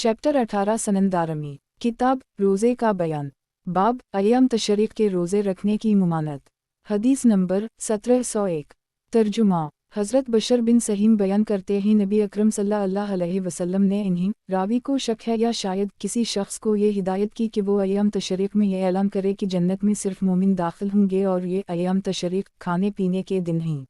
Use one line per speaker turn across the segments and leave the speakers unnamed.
Chapter 18 सनन दारमी, किताब रोज़े का बयान, बाब अय्याम तशरीक़ के रोज़े रखने की मुमानत। हदीस नंबर 1701। तर्जुमा। हज़रत बशर बिन सहीम बयान करते हैं नबी अकरम सल्लल्लाहु अलैहि वसल्लम ने इन्हीं रावी को शक है या शायद किसी शख्स को ये हिदायत की कि वो अय्याम तशरीक़ में ये ऐलान करे कि जन्नत में सिर्फ मोमिन दाखिल होंगे और ये अय्याम तशरीक़ खाने पीने के दिन हैं।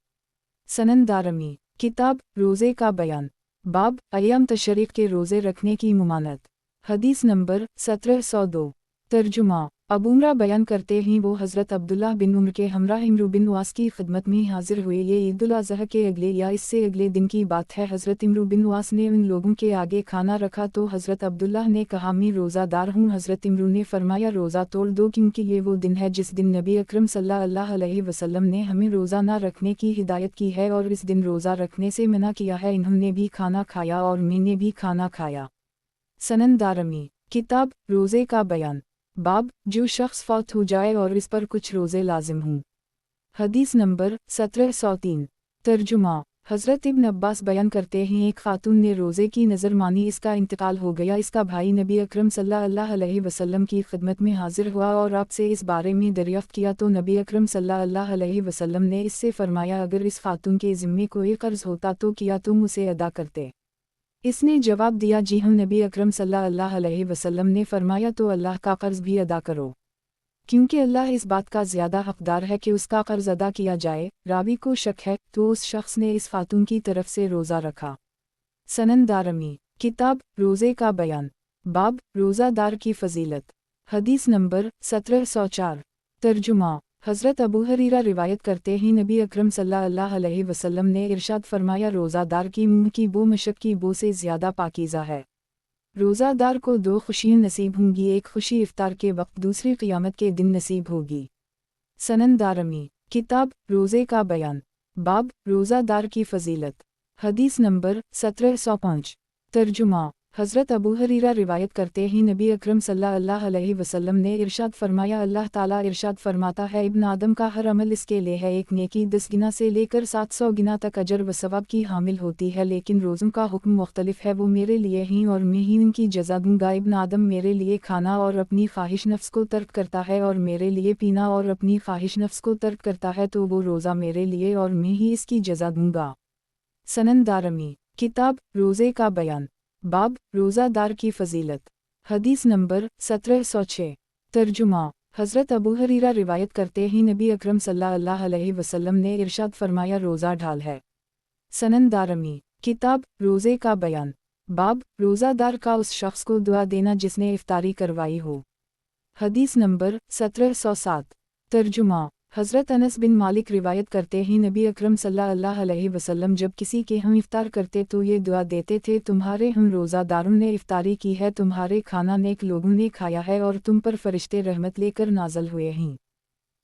सनन दारमी, किताब रोज़े का बयान, बाब अय्याम तशरीक़ के रोज़े रखने की मुमानत। हदीस नंबर 1702। तर्जुमा। अबू उमरा बयान करते हैं वो हज़रत अब्दुल्लाह बिन उम्र के हमरा इमरू बिन वास की खिदमत में हाजिर हुए। ये ईद उल अज़हा के अगले या इससे अगले दिन की बात है। हज़रत इमरू बिन वास ने उन लोगों के आगे खाना रखा तो हज़रत अब्दुल्लाह ने कहा मैं रोज़ादार हूँ। हज़रत इमरू ने फरमाया रोज़ा तोड़ दो क्योंकि ये वो दिन है जिस दिन नबी अकरम सल्लल्लाहु अलैहि वसल्लम ने हमें रोज़ा ना रखने की हिदायत की है और इस दिन रोज़ा रखने से मना किया है। इन्होंने भी खाना खाया और मैंने भी खाना खाया। सनन दारमी, किताब रोज़े का बयान, बाब जो शख्स फौत हो जाए और इस पर कुछ रोज़े लाजिम हों। हदीस नंबर 1703। तर्जुमा। हज़रत इब्न अब्बास बयान करते हैं एक खातून ने रोज़े की नज़र मानी, इसका इंतकाल हो गया। इसका भाई नबी अकरम सल्लल्लाहु अलैहि वसल्लम की खिदमत में हाजिर हुआ और आपसे इस बारे में दरियाफ़्त किया तो नबी अकरम सल्लल्लाहु अलैहि वसल्लम ने इससे फरमाया अगर इस खातून के ज़िम्मे कोई कर्ज़ होता तो क्या तुम उसे अदा करते? इसने जवाब दिया जी हम। नबी अकरम सल्लल्लाहु अलैहि वसल्लम ने फरमाया तो अल्लाह का कर्ज़ भी अदा करो, क्योंकि अल्लाह इस बात का ज़्यादा हक़दार है कि उसका कर्ज़ अदा किया जाए। रावी को शक है तो उस शख्स ने इस खातून की तरफ से रोज़ा रखा। सनन दारमी, किताब रोज़े का बयान, बाब रोज़ादार की फ़जीलत। हदीस नंबर 1704। तर्जुमा। हज़रत अबू हुरैरा रिवायत करते हैं नबी अकरम सल्लल्लाहु अलैहि वसल्लम ने इरशाद फरमाया रोज़ादार की मुँह की बो मशक की बो से ज़्यादा पाकीज़ा है। रोज़ादार को दो खुशियाँ नसीब होंगी, एक खुशी इफ्तार के वक्त, दूसरी क़यामत के दिन नसीब होगी। सनन दारमी, किताब रोज़े का बयान, बाब रोज़ादार की फ़जीलत। हदीस नंबर 1705। तर्जुमा। हज़रत अबू हुरैरा रिवायत करते हैं नबी अकरम सल्लल्लाहु अलैहि वसल्लम ने इरशाद फरमाया अल्लाह ताला इरशाद फरमाता है इब्न आदम का हर अमल इसके लिए है, एक नेकी 10 गिना से लेकर 700 गिना तक अजर व सवाब की हामिल होती है, लेकिन रोज़ों का हुक्म मुख्तलिफ है। वो मेरे लिए हैं और मैं ही उनकी जज़ा दूँगा। इब्न आदम मेरे लिए खाना और अपनी ख्वाहिश नफ्स को तर्क करता है और मेरे लिए पीना और अपनी ख्वाहिश नफ्स को तर्क करता है तो वो रोज़ा मेरे लिए और मैं ही इसकी जज़ा दूँगा। सनन दारमी, किताब रोज़े का बयान, बाब रोज़ादार की फ़जीलत। हदीस नंबर 1706। तर्जुमा। हज़रत अबू हुरैरा रिवायत करते हैं नबी अकरम सल्लल्लाहु अलैहि वसल्लम ने इरशाद फरमाया रोज़ा ढाल है। सनन दारमी, किताब रोज़े का बयान, बाब रोज़ादार का उस शख्स को दुआ देना जिसने इफ्तारी करवाई हो। हदीस नंबर 1707। तर्जुमा। हज़रत अनस बिन मालिक रिवायत करते हैं नबी अकरम सल्लल्लाहु अलैहि वसल्लम जब किसी के हम इफ्तार करते तो ये दुआ देते थे तुम्हारे हम रोज़ादारों ने इफ्तारी की है, तुम्हारे खाना नेक लोगों ने खाया है और तुम पर फरिश्ते रहमत लेकर नाज़िल हुए हैं।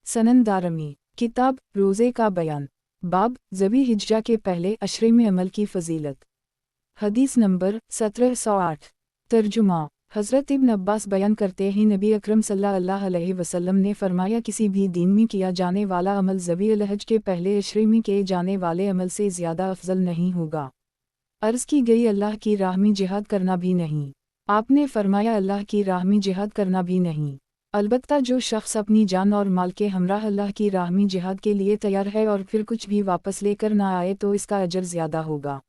सनन दारमी, किताब रोज़े का बयान, बाब ज़बी हिज्जा के पहले अशरे में अमल की फ़जीलत। हदीस नंबर 1708। तर्जुमा। हज़रत इब्न अब्बास बयान करते हैं नबी अकरम सल्लल्लाहु अलैहि वसल्लम ने फरमाया किसी भी दीन में किया जाने वाला अमल ज़बी हज के पहले अशरे में किए जाने वाले अमल से ज़्यादा अफजल नहीं होगा। अर्ज़ की गई अल्लाह की राह में जिहाद करना भी नहीं। आपने फरमाया अल्लाह की राह में जिहाद करना भी नहीं, अलबत्ता जो शख्स अपनी जान और माल के हमराह अल्लाह की राह में जिहाद के लिए तैयार है और फिर कुछ भी वापस लेकर ना आए तो इसका अजर ज़्यादा होगा।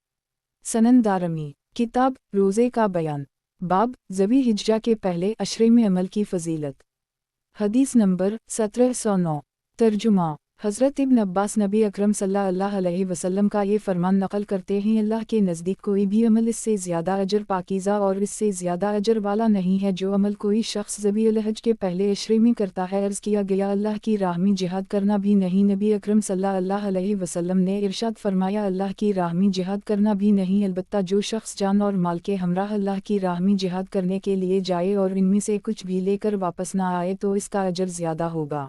सनन दारमी, किताब रोज़े का बयान, बाब ज़बी हिज्जा के पहले अशरे में अमल की फ़जीलत। हदीस नंबर 1709। तर्जुमा। हज़रत इब्न अब्बास नबी अकरम सल्लल्लाहु अलैहि वसल्लम का ये फरमान नक़ल करते हैं अल्लाह के नज़दीक कोई भी अमल इससे ज़्यादा अजर पाकीज़ा और इससे ज़्यादा अजर वाला नहीं है जो अमल कोई शख्स ज़बी हज के पहले अशरे में करता है। अर्ज़ किया गया अल्लाह की राह में जिहाद करना भी नहीं। नबी अकरम सल्लल्लाहु अलैहि वसल्लम ने इरशाद फरमाया अल्लाह की राह में जिहाद करना भी नहीं, अलबत्ता जो शख्स जान और माल के हमराह अल्लाह की राह में जिहाद करने के लिए जाए और इनमें से कुछ भी लेकर वापस ना आए तो इसका अजर ज़्यादा होगा।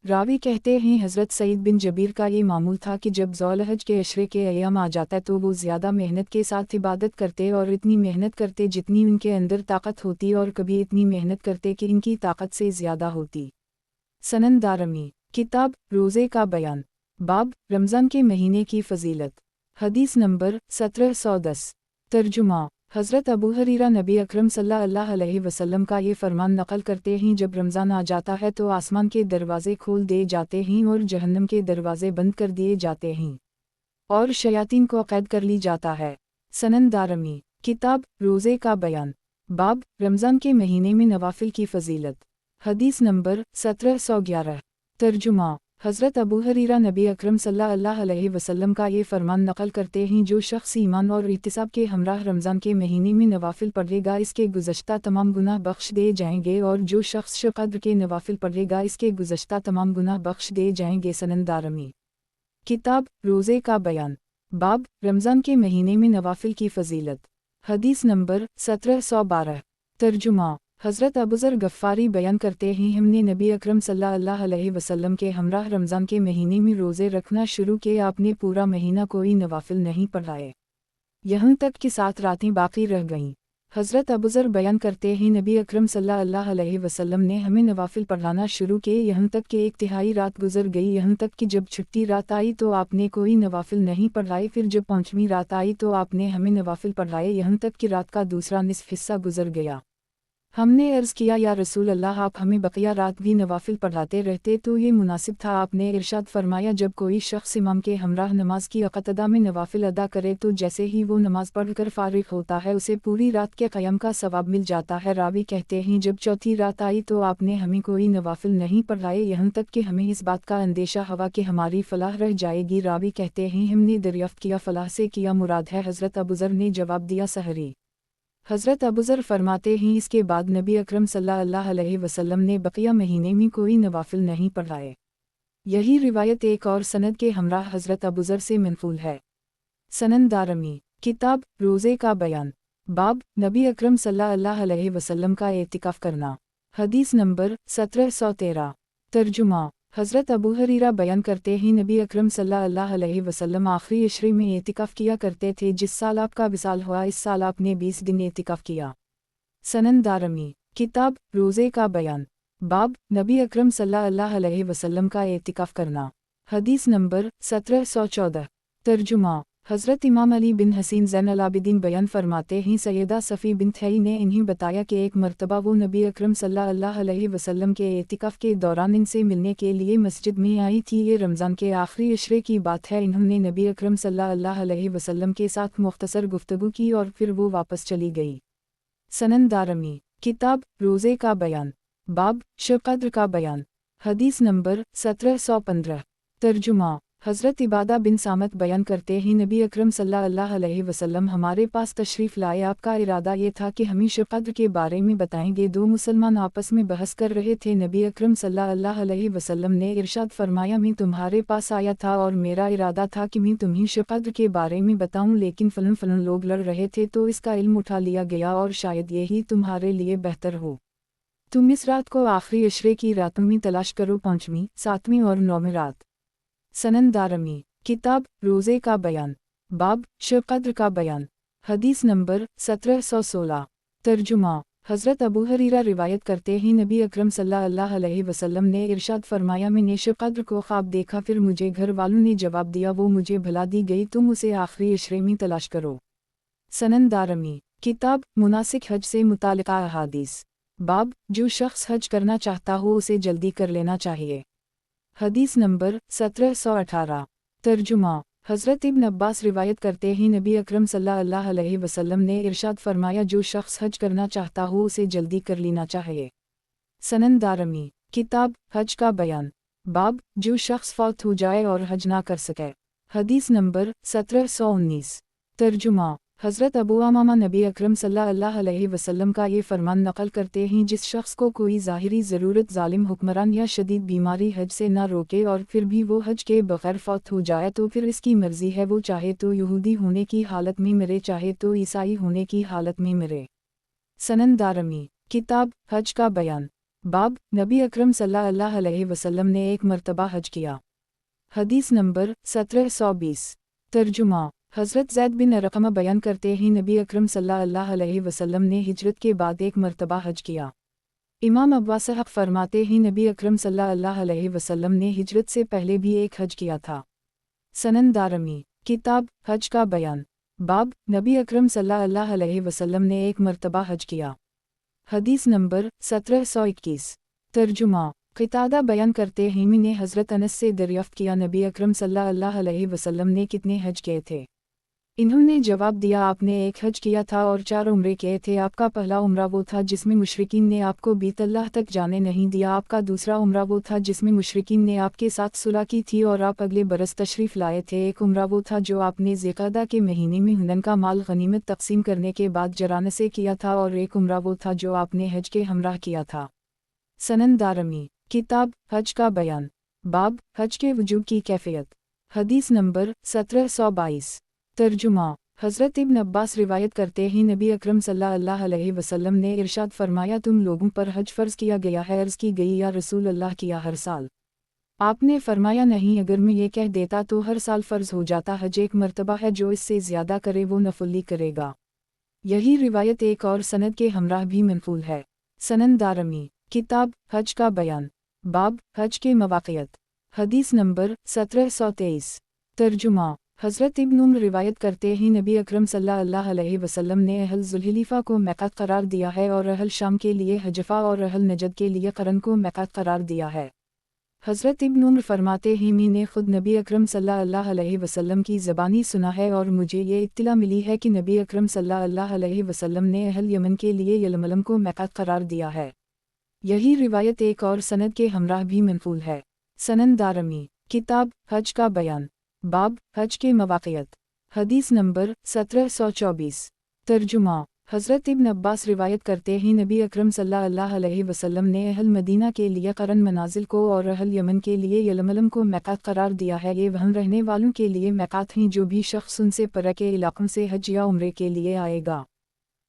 रावी कहते हैं हज़रत सईद बिन जबीर का ये मामूल था कि जब ज़ुल्हज के अशरे के अय्याम आ जाता तो वो ज़्यादा मेहनत के साथ इबादत करते और इतनी मेहनत करते जितनी उनके अंदर ताकत होती और कभी इतनी मेहनत करते कि इनकी ताकत से ज़्यादा होती। सनन दारमी, किताब रोज़े का बयान, बाब रमज़ान के महीने की फ़जीलत। हदीस नंबर 1710। तर्जुमा। हज़रत अबू हुरैरा नबी अकरम सल्लल्लाहु अलैहि वसल्लम का ये फरमान नकल करते हैं, जब रमज़ान आ जाता है तो आसमान के दरवाज़े खोल दिए जाते हैं और जहन्नम के दरवाज़े बंद कर दिए जाते हैं और शयातीन को कैद कर ली जाता है। सनन दारमी, किताब रोज़े का बयान, बाब रमज़ान के महीने में नवाफिल की फ़जीलत। हदीस नंबर 1711। तर्जुमा, हज़रत अबू हुरैरा नबी अकरम सल्लल्लाहु अलैहि वसल्लम का ये फरमान नकल करते हैं, जो शख्स ईमान और इहतिसाब के हमराह रमज़ान के महीने में नवाफिल पढ़ेगा इसके गुज़श्ता तमाम गुनाह बख्श दिए जाएंगे, और जो शख्स शब क़द्र के नवाफिल पढ़ेगा इसके गुज़श्ता तमाम गुनाह बख्श दिए जाएंगे। सनन दारमी, किताब रोज़े का बयान, बाब रमज़ान के महीने में नवाफिल की फ़जीलत। हदीस नंबर 1712। तर्जुमा, हज़रत अबूज़र गफ़ारी बयान करते हैं, हमने नबी अकरम सल्लल्लाहु अलैहि वसल्लम के हमराह रमज़ान के महीने में रोज़े रखना शुरू किया। आपने पूरा महीना कोई नवाफिल नहीं पढ़ाए, यहाँ तक कि 7 रातें बाकी रह गईं। हज़रत अबूज़र बयान करते हैं, नबी अकरम सल्लल्लाहु अलैहि वसल्लम ने हमें नवाफिल पढ़ाना शुरू किए, यहाँ तक कि 1/3 रात गुजर गई। यहाँ तक कि जब छठी रात आई तो आपने कोई नवाफिल नहीं पढ़ाए, फिर जब 5वीं रात आई तो आपने हमें नवाफिल पढ़ाए, यहाँ तक कि रात का दूसरा निस्फ हिस्सा गुजर गया। हमने अर्ज़ किया, या रसूल अल्लाह, आप हमें बकिया रात भी नवाफिल पढ़ाते रहते तो ये मुनासिब था। आपने इरशाद फरमाया, जब कोई शख्स इमाम के हमराह नमाज की अक़दा में नवाफिल अदा करे तो जैसे ही वो नमाज पढ़कर फ़ारिग होता है उसे पूरी रात के क़याम का सवाब मिल जाता है। रावी कहते हैं, जब चौथी रात आई तो आपने हमें कोई नवाफिल नहीं पढ़ाए, यहाँ तक कि हमें इस बात का अंदेशा हुआ कि हमारी फ़लाह रह जाएगी। रावी कहते हैं, हमने दरियाफ़्त किया फ़लाह से किया मुराद है। हज़रत अबूज़र ने जवाब दिया, सहरी। हज़रत अबूज़र फरमाते हैं, इसके बाद नबी अकरम सल्लल्लाहु अलैहि वसल्लम ने बकिया महीने में कोई नवाफिल नहीं पढ़ाए। यही रिवायत एक और सनद के हमराह हज़रत अबूज़र से मनक़ूल है। सनन दारमी, किताब रोज़े का बयान, बाब नबी अकरम सल्लल्लाहु अलैहि वसल्लम का एतिकाफ़ करना। हदीस नंबर 1713। तर्जुमा, हज़रत अबू हुरैरा बयान करते हैं, नबी अकरम सल्लल्लाहु अलैहि वसल्लम आखिरी इशरे में एतिकाफ़ किया करते थे। जिस साल आपका विसाल हुआ इस साल आपने 20 दिन एतिकाफ़ किया। सनन दारमी, किताब रोज़े का बयान, बाब नबी अकरम सल्लल्लाहु अलैहि वसल्लम का एतिकाफ़ करना। हदीस नंबर 1714। तर्जुमा, हज़रत इमाम अली बिन हसीन ज़ैनुल आबिदीन बयान फरमाते हैं, सैयदा सफ़ी बिन्त हई ने इन्हें बताया कि एक मरतबा वो नबी अकरम सल्लल्लाहु अलैहि वसल्लम के एतिकाफ़ के दौरान इनसे मिलने के लिए मस्जिद में आई थी। ये रमज़ान के आखिरी इशरे की बात है। इन्होंने नबी अकरम सल्लल्लाहु अलैहि वसल्लम के साथ मुख्तसर गुफ्तगू की और फिर वो वापस चली गई। सनन दारमी, किताब रोज़े का बयान, बाब शब क़द्र का बयान। हदीस नंबर 1715। तर्जुमा, हज़रत इबादा बिन सामत बयान करते हैं, नबी अकरम सल्लल्लाहु अलैहि वसल्लम हमारे पास तशरीफ़ लाए। आपका इरादा ये था कि हमें शब क़द्र के बारे में बताएंगे। 2 मुसलमान आपस में बहस कर रहे थे। नबी अकरम सल्लल्लाहु अलैहि वसल्लम ने इरशाद फरमाया, मैं तुम्हारे पास आया था और मेरा इरादा था कि मैं तुम्हें शब क़द्र के बारे में बताऊं, लेकिन फ़लन लोग लड़ रहे थे तो इसका इल्म उठा लिया गया और शायद यही तुम्हारे लिए बेहतर हो। तुम इस रात को आखिरी इशरे की रातों में तलाश करो, 5वीं, 7वीं और 9वीं रात। सनन दारमी, किताब रोज़े का बयान, बाब शब क़द्र का बयान। हदीस नंबर 1716। तर्जुमा, हज़रत अबू हुरैरा रिवायत करते हैं, नबी अकरम सल्लल्लाहु अलैहि वसल्लम ने इरशाद फरमाया, मैंने शब क़द्र को ख्वाब देखा, फिर मुझे घर वालों ने जवाब दिया, वो मुझे भला दी गई, तुम उसे आखिरी इशरे में तलाश करो। सनन दारमी, किताब मुनासिक हज से मुतालिका अहादीस, बाब जो शख्स हज करना चाहता हो उसे जल्दी कर लेना चाहिए। हदीस नंबर 1718। तर्जुमा, हज़रत इब्न अब्बास रिवायत करते हैं, नबी अकरम सल्लल्लाहु अलैहि वसल्लम ने इरशाद फरमाया, जो शख्स हज करना चाहता हो उसे जल्दी कर लेना चाहिए। सनन दारमी, किताब हज का बयान, बाब जो शख्स फौत हो जाए और हज ना कर सके। हदीस नंबर 1719। तर्जुमा, हज़रत अबू उमामा नबी अकरम सल्लल्लाहु अलैहि वसल्लम का ये फरमान नकल करते हैं, जिस शख्स को कोई ज़ाहिरी ज़रूरत ज़ालिम हुक्मरान या शदीद बीमारी हज से ना रोके और फिर भी वो हज के बग़ैर फौत हो जाए तो फिर इसकी मर्ज़ी है, वो चाहे तो यहूदी होने की हालत में मरे, चाहे तो ईसाई होने की हालत में मरे। सनन दारमी, किताब हज का बयान, बाब नबी अकरम सल्लल्लाहु अलैहि वसल्लम ने एक मरतबा हज किया। हदीस नंबर 1720। तर्जुमा, हज़रत ज़ैद बिन अरक़मा बयान करते हैं, नबी अकरम सल्लल्लाहु अलैहि वसल्लम ने हिजरत के बाद एक मरतबा हज किया। इमाम अब्बा साहब फरमाते हैं, नबी अकरम सल्लल्लाहु अलैहि वसल्लम ने हिजरत से पहले भी एक हज किया था। सनन दारमी, किताब हज का बयान, बाब, नबी अकरम सल्लल्लाहु अलैहि वसल्लम ने एक मर्तबा हज किया। हदीस नंबर 1721। तर्जुमा। क़ितादा बयान करते हैं ने हज़रत अनस से दरियाफ़्त किया, नबी अकरम सल्लल्लाहु अलैहि वसल्लम ने कितने हज किए थे? इन्होंने जवाब दिया, आपने एक हज किया था और 4 उम्रे किए थे। आपका पहला उम्रा वो था जिसमें मुशरिकीन ने आपको बीत अल्लाह तक जाने नहीं दिया। आपका दूसरा उम्रा वो था जिसमें मुशरिकीन ने आपके साथ सुलह की थी और आप अगले बरस तशरीफ़ लाए थे। एक उम्रा वो था जो आपने ज़िक़अदा के महीने में हुनन का माल गनीमत तक़सीम करने के बाद जराने से किया था, और एक उम्रा वो था जो आपने हज के हमराह किया था। सनन दारमी। किताब हज का बयान। बाब, हज के वजूब की कैफियत। हदीस नंबर 1722। तर्जुमा। हज़रत इब्न अब्बास रिवायत करते हैं, नबी अकरम सल्लल्लाहु अलैहि वसल्लम ने इरशाद फरमाया, तुम लोगों पर हज फ़र्ज़ किया गया है। अर्ज़ की गई, या रसूल अल्लाह, किया हर साल? आपने फरमाया, नहीं, अगर मैं ये कह देता तो हर साल फ़र्ज़ हो जाता। हज एक मर्तबा है, जो इससे ज़्यादा करे वो नफली करेगा। यही रिवायत एक और सनद के हमराह भी मनक़ूल है। सनन दारमी। किताब हज का बयान। बाब, हज के मवाक़ियत। हदीस नंबर 1723। तर्जुमा। हज़रत इब्न उम्र रिवायत करते हैं, नबी अकरम सल्लल्लाहु अलैहि वसल्लम ने अहल ज़ुल्हिलीफ़ा को मैक़ात करार दिया है और अहल शाम के लिए हजफ़ा और अहल नजद के लिए क़रन को मैक़ात करार दिया है। हज़रत इब्न उम्र फरमाते हैं, मैंने खुद नबी अकरम सल्लल्लाहु अलैहि वसल्लम की ज़बानी सुना है और मुझे ये इत्तिला मिली है कि नबी अकरम सल्लल्लाहु अलैहि वसल्लम ने अहल यमन के लिए यलमलम को मैक़ात करार दिया है। यही रिवायत एक और सनद के हमराह भी मनक़ूल है। सनन दारमी। किताब हज का बयान। बाब, हज के मवाक़ियत। हदीस नंबर 1724। तर्जुमा। हज़रत इब्न अब्बास रिवायत करते हैं, नबी अकरम सल्लल्लाहु अलैहि वसल्लम ने अहल मदीना के लिए क़रन मनाजिल को और अहल यमन के लिए यलमलम को मैक़ात करार दिया है। ये वहाँ रहने वालों के लिए मैक़ात हैं, जो भी शख्स उनसे पर के इलाक़ों से हज या उम्रे के लिए आएगा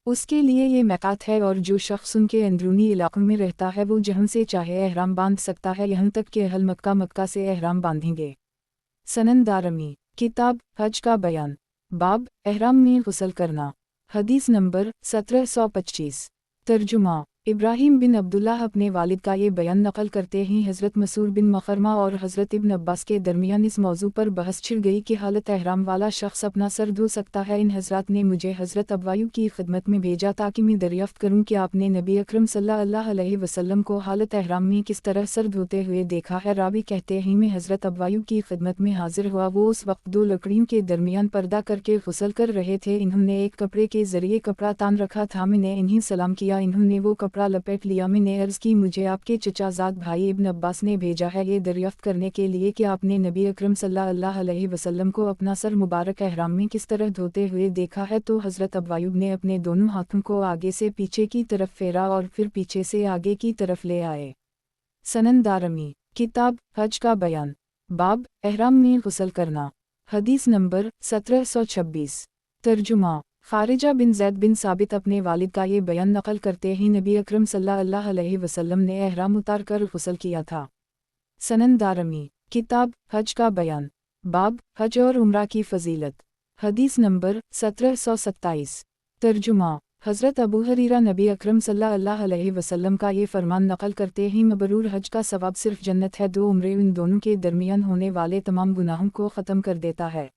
उसके लिए ये मैक़ात है, और जो शख्स उनके अंदरूनी इलाक़ों में रहता है वो जहाँ से चाहे एहराम बांध सकता है, यहाँ तक कि अहल मक्का से एहराम बांधेंगे। सनन दारमी। किताब हज का बयान। बाब, एहराम में गुस्ल करना। हदीस नंबर 1725। तर्जुमा। इब्राहीम बिन अब्दुल्लाह अपने वालिद का ये बयान नक़ल करते हैं, हज़रत मसूर बिन मखरमा और हज़रत इब्न अब्बास के दरमियान इस मौजू पर बहस छिड़ गई कि हालत एहराम वाला शख्स अपना सर धो सकता है। इन हज़रात ने मुझे हज़रत अबवायू की खिदमत में भेजा ताकि मैं दरियाफ़्त करूँ कि आपने नबी अकरम सल्लल्लाहु अलैहि वसल्लम को हालत एहराम में किस तरह सर धोते हुए देखा है। रावी कहते हैं, मैं हज़रत अबवायू की खिदमत में हाजिर हुआ। वो उस वक्त 2 लकड़ियों के दरमियान पर्दा करके गुस्ल कर रहे थे। इन्होंने एक कपड़े के ज़रिए कपड़ा तान रखा था। मैंने इन्हें सलाम किया, इन्होंने वो कपड़ा लपेट लिया। मैंने अर्ज़ की, मुझे आपके चचाज़ाद भाई इब्न अब्बास ने भेजा है ये दरियाफ़्त करने के लिए कि आपने नबी अकरम सल्लल्लाहु अलैहि वसल्लम को अपना सर मुबारक एहराम में किस तरह धोते हुए देखा है। तो हज़रत अबवायूब ने अपने दोनों हाथों को आगे से पीछे की तरफ फेरा और फिर पीछे से आगे की तरफ ले आए। सनन दारमी। किताब हज का बयान। बाब, एहराम में गुस्ल करना। हदीस नंबर 1726। तर्जुमा। खारिजा बिन ज़ैद बिन साबित अपने वालिद का ये बयान नक़ल करते हैं, नबी अकरम सल्लल्लाहु अलैहि वसल्लम ने एहराम उतार कर गुस्ल किया था। सनन दारमी। किताब हज का बयान। बाब, हज और उम्रा की फ़जीलत। हदीस नंबर 1727। तर्जुमा। हज़रत अबू हरीरा नबी अकरम सल्लल्लाहु अलैहि वसल्लम का ये फरमान नक़ल करते हैं, मबरूर हज का सवाब सिर्फ जन्नत है। 2 उम्रे इन दोनों के दरमियान होने वाले तमाम गुनाहों को ख़त्म कर देता है।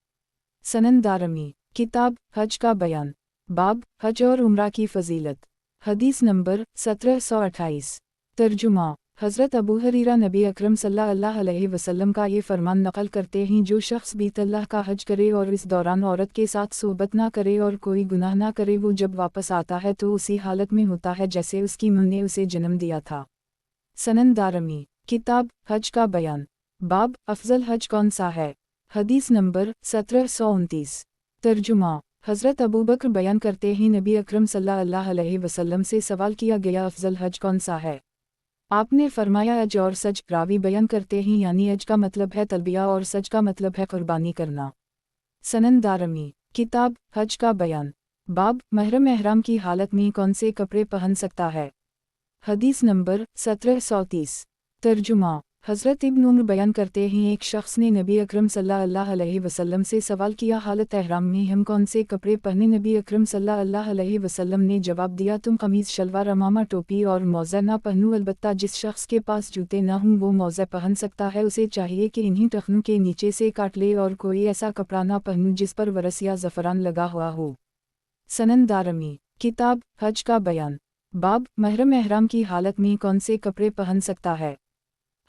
सनन दारमी। किताब हज का बयान। बाब, हज और उम्रा की फ़जीलत। हदीस नंबर 1728। तर्जुमा। हज़रत अबू हरीरा नबी अकरम सल्लल्लाहु अलैहि वसल्लम का ये फरमान नक़ल करते हैं, जो शख्स बीत अल्लाह का हज करे और इस दौरान औरत के साथ सोबत ना करे और कोई गुनाह ना करे, वो जब वापस आता है तो उसी हालत में होता है जैसे उसकी माँ ने उसे जन्म दिया था। सनन दारमी। किताब हज का बयान। बाब, अफजल हज कौन सा है। हदीस नंबर 1729। तर्जुमा। हज़रत अबू बकर बयान करते हैं, नबी अकरम सल्लल्लाहु अलैहि वसल्लम से सवाल किया गया, अफजल हज कौन सा है। आपने फरमाया, अज और सज। रावी बयान करते हैं, यानी अज का मतलब है तलबिया और सज का मतलब है कुर्बानी करना। सनन दारमी। किताब हज का बयान। बाब, महरम एहराम की हालत में कौन से कपड़े पहन सकता है। हदीस नंबर 1730। तर्जुमा। हज़रत इब्न उम्र बयान करते हैं एक शख्स ने नबी अकरम सल्लल्लाहु अलैहि वसल्लम से सवाल किया हालत एहराम में हम कौन से कपड़े पहने। नबी अकरम सल्लल्लाहु अलैहि वसल्लम ने जवाब दिया तुम कमीज़ शलवार अमामा टोपी और मौज़ा ना पहनो। अलबत्ता जिस शख्स के पास जूते ना हों वो मौज़ा पहन सकता है। उसे चाहिए कि इन्हीं टखनों के नीचे से काट ले और कोई ऐसा कपड़ा ना पहनूं जिस पर वरस या ज़फ़रान लगा हुआ हो। सनन दारमी किताब हज का बयान बाब महरम एहराम की हालत में कौन से कपड़े पहन सकता है।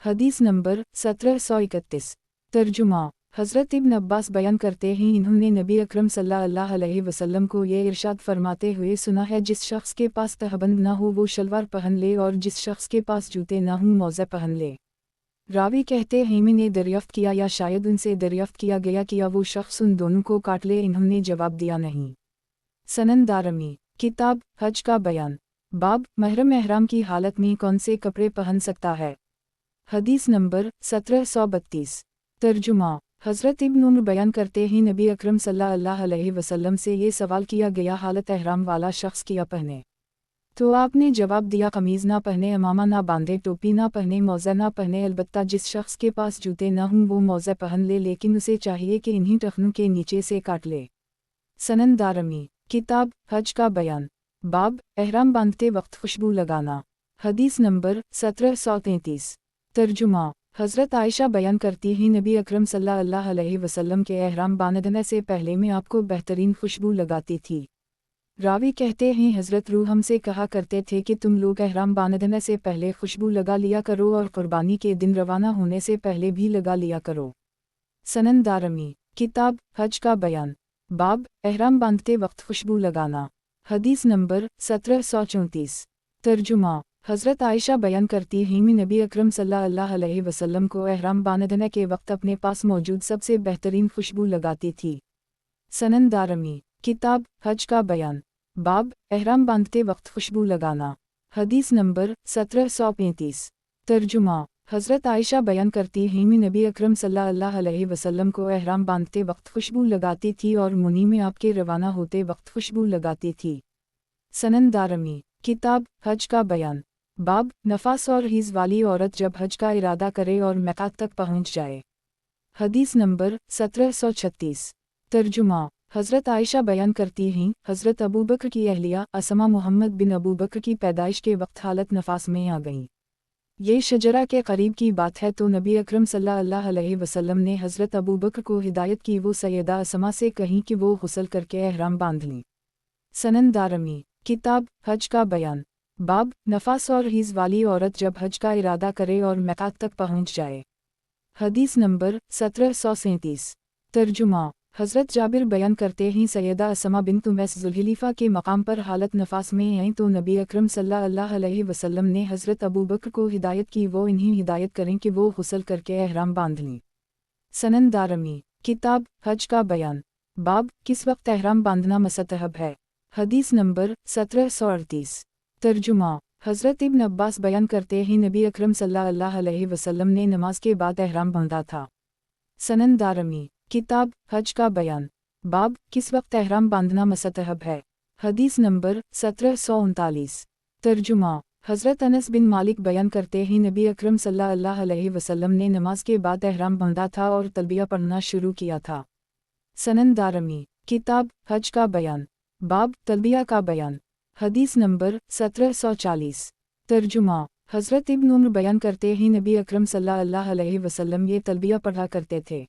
हदीस नंबर 1731। तर्जुमा हज़रत इब्न अब्बास बयान करते हैं इन्होंने नबी अकरम सल्लल्लाहु अलैहि वसल्लम को ये इरशाद फरमाते हुए सुना है जिस शख्स के पास तहबंद ना हो वो शलवार पहन ले और जिस शख्स के पास जूते ना हों मौज़ा पहन ले। रावी कहते हैं मैंने दरियाफ्त किया या शायद उनसे दरियाफ्त किया गया कि वो शख्स उन दोनों को काट ले। इन्होंने जवाब दिया नहीं। सनन दारमी किताब हज का बयान बाब महरम एहराम की हालत में कौन से कपड़े पहन सकता है। हदीस नंबर 1732। तर्जुमा हज़रत इब्न उम्र बयान करते हैं नबी अकरम सल्लल्लाहु अलैहि वसल्लम से ये सवाल किया गया हालत एहराम वाला शख्स क्या पहने। तो आपने जवाब दिया कमीज़ ना पहने, अमामा ना बांधे, टोपी ना पहने, मौज़ा ना पहने। अलबत्ता जिस शख्स के पास जूते ना हों वो मौज़ा पहन ले लेकिन उसे चाहिए कि इन्हीं टखनों के नीचे से काट ले। सनन दारमी किताब हज का बयान बाब एहराम बांधते वक्त खुशबू लगाना। हदीस नंबर 1733। तर्जुमा हज़रत आयशा बयान करती हैं नबी अकरम सल्लल्लाहु अलैहि वसल्लम के एहराम बांधने से पहले मैं आपको बेहतरीन खुशबू लगाती थी। रावी कहते हैं हज़रत रूह हमसे कहा करते थे कि तुम लोग एहराम बांधने से पहले खुशबू लगा लिया करो और कुर्बानी के दिन रवाना होने से पहले भी लगा लिया करो। सनन दारमी किताब हज का बयान बाब एहराम बांधते वक्त खुशबू लगाना। हदीस नंबर 1734। तर्जुमा हज़रत आयशा बयान करती हैं मैं नबी अकरम सल्लल्लाहु अलैहि वसल्लम को एहराम बांधने के वक्त अपने पास मौजूद सबसे बेहतरीन खुशबू लगाती थी। सनन दारमी किताब हज का बयान बाब एहराम बांधते वक्त खुशबू लगाना। हदीस नंबर 1735। तर्जुमा हज़रत आयशा बयान करती हैं मैं नबी अकरम सल्लल्लाहु अलैहि वसल्लम को एहराम बांधते वक्त खुशबू लगाती थी और मुनी में आपके रवाना होते वक्त खुशबू लगाती थी। सनन दारमी किताब हज का बयान बाब नफास और हीज़ वाली औरत जब हज का इरादा करे और मिकात तक पहुँच जाए। हदीस नंबर 1736। तर्जुमा हज़रत आयशा बयान करती हैं हज़रत अबू बकर की अहलिया असमा मोहम्मद बिन अबू बकर की पैदाइश के वक्त हालत नफास में आ गईं। ये शजरा के करीब की बात है तो नबी अकरम सल्लल्लाहु अलैहि वसल्लम ने हज़रत अबू बकर को हिदायत की वो सैयदा असमा से कहीं कि वो गुस्ल करके एहराम बांध लें। सनन दारमी किताब हज का बयान बाब नफास और हीज़ वाली औरत जब हज का इरादा करे और मिकात तक पहुँच जाए। हदीस नंबर 1737। तर्जुमा हज़रत जाबिर बयान करते हैं सैयदा असमा बिन्त उमैस ज़ुल्हिलीफ़ा के मकाम पर हालत नफास में आईं तो नबी अकरम सल्लल्लाहु अलैहि वसल्लम ने हज़रत अबू बकर को हिदायत की वो इन्हीं हिदायत करें कि वो गुस्ल करके एहराम बांध लें। सनन दारमी किताब हज का बयान बाब किस वक्त एहराम बांधना मुस्तहब है। हदीस नंबर 1738। तर्जुमा हज़रत इब्न अब्बास बयान करते हैं नबी अकरम सल्लल्लाहु अलैहि वसल्लम ने नमाज के बाद एहराम बांधा था। सनन दारमी किताब हज का बयान बाब किस वक्त एहराम बांधना मुस्तहब है। हदीस नंबर 1739। तर्जुमा हज़रत अनस बिन मालिक बयान करते हैं नबी अकरम सल्लल्लाहु अलैहि वसल्लम ने नमाज के बाद एहराम बांधा था और तलबिया पढ़ना शुरू किया था। सनन दारमी किताब हज का बयान बाब तलबिया का बयान। हदीस नंबर 1740। तर्जुमा हज़रत इब्न उम्र बयान करते हैं नबी अकरम सल्लल्लाहु अलैहि वसल्लम ये तलबिया पढ़ा करते थे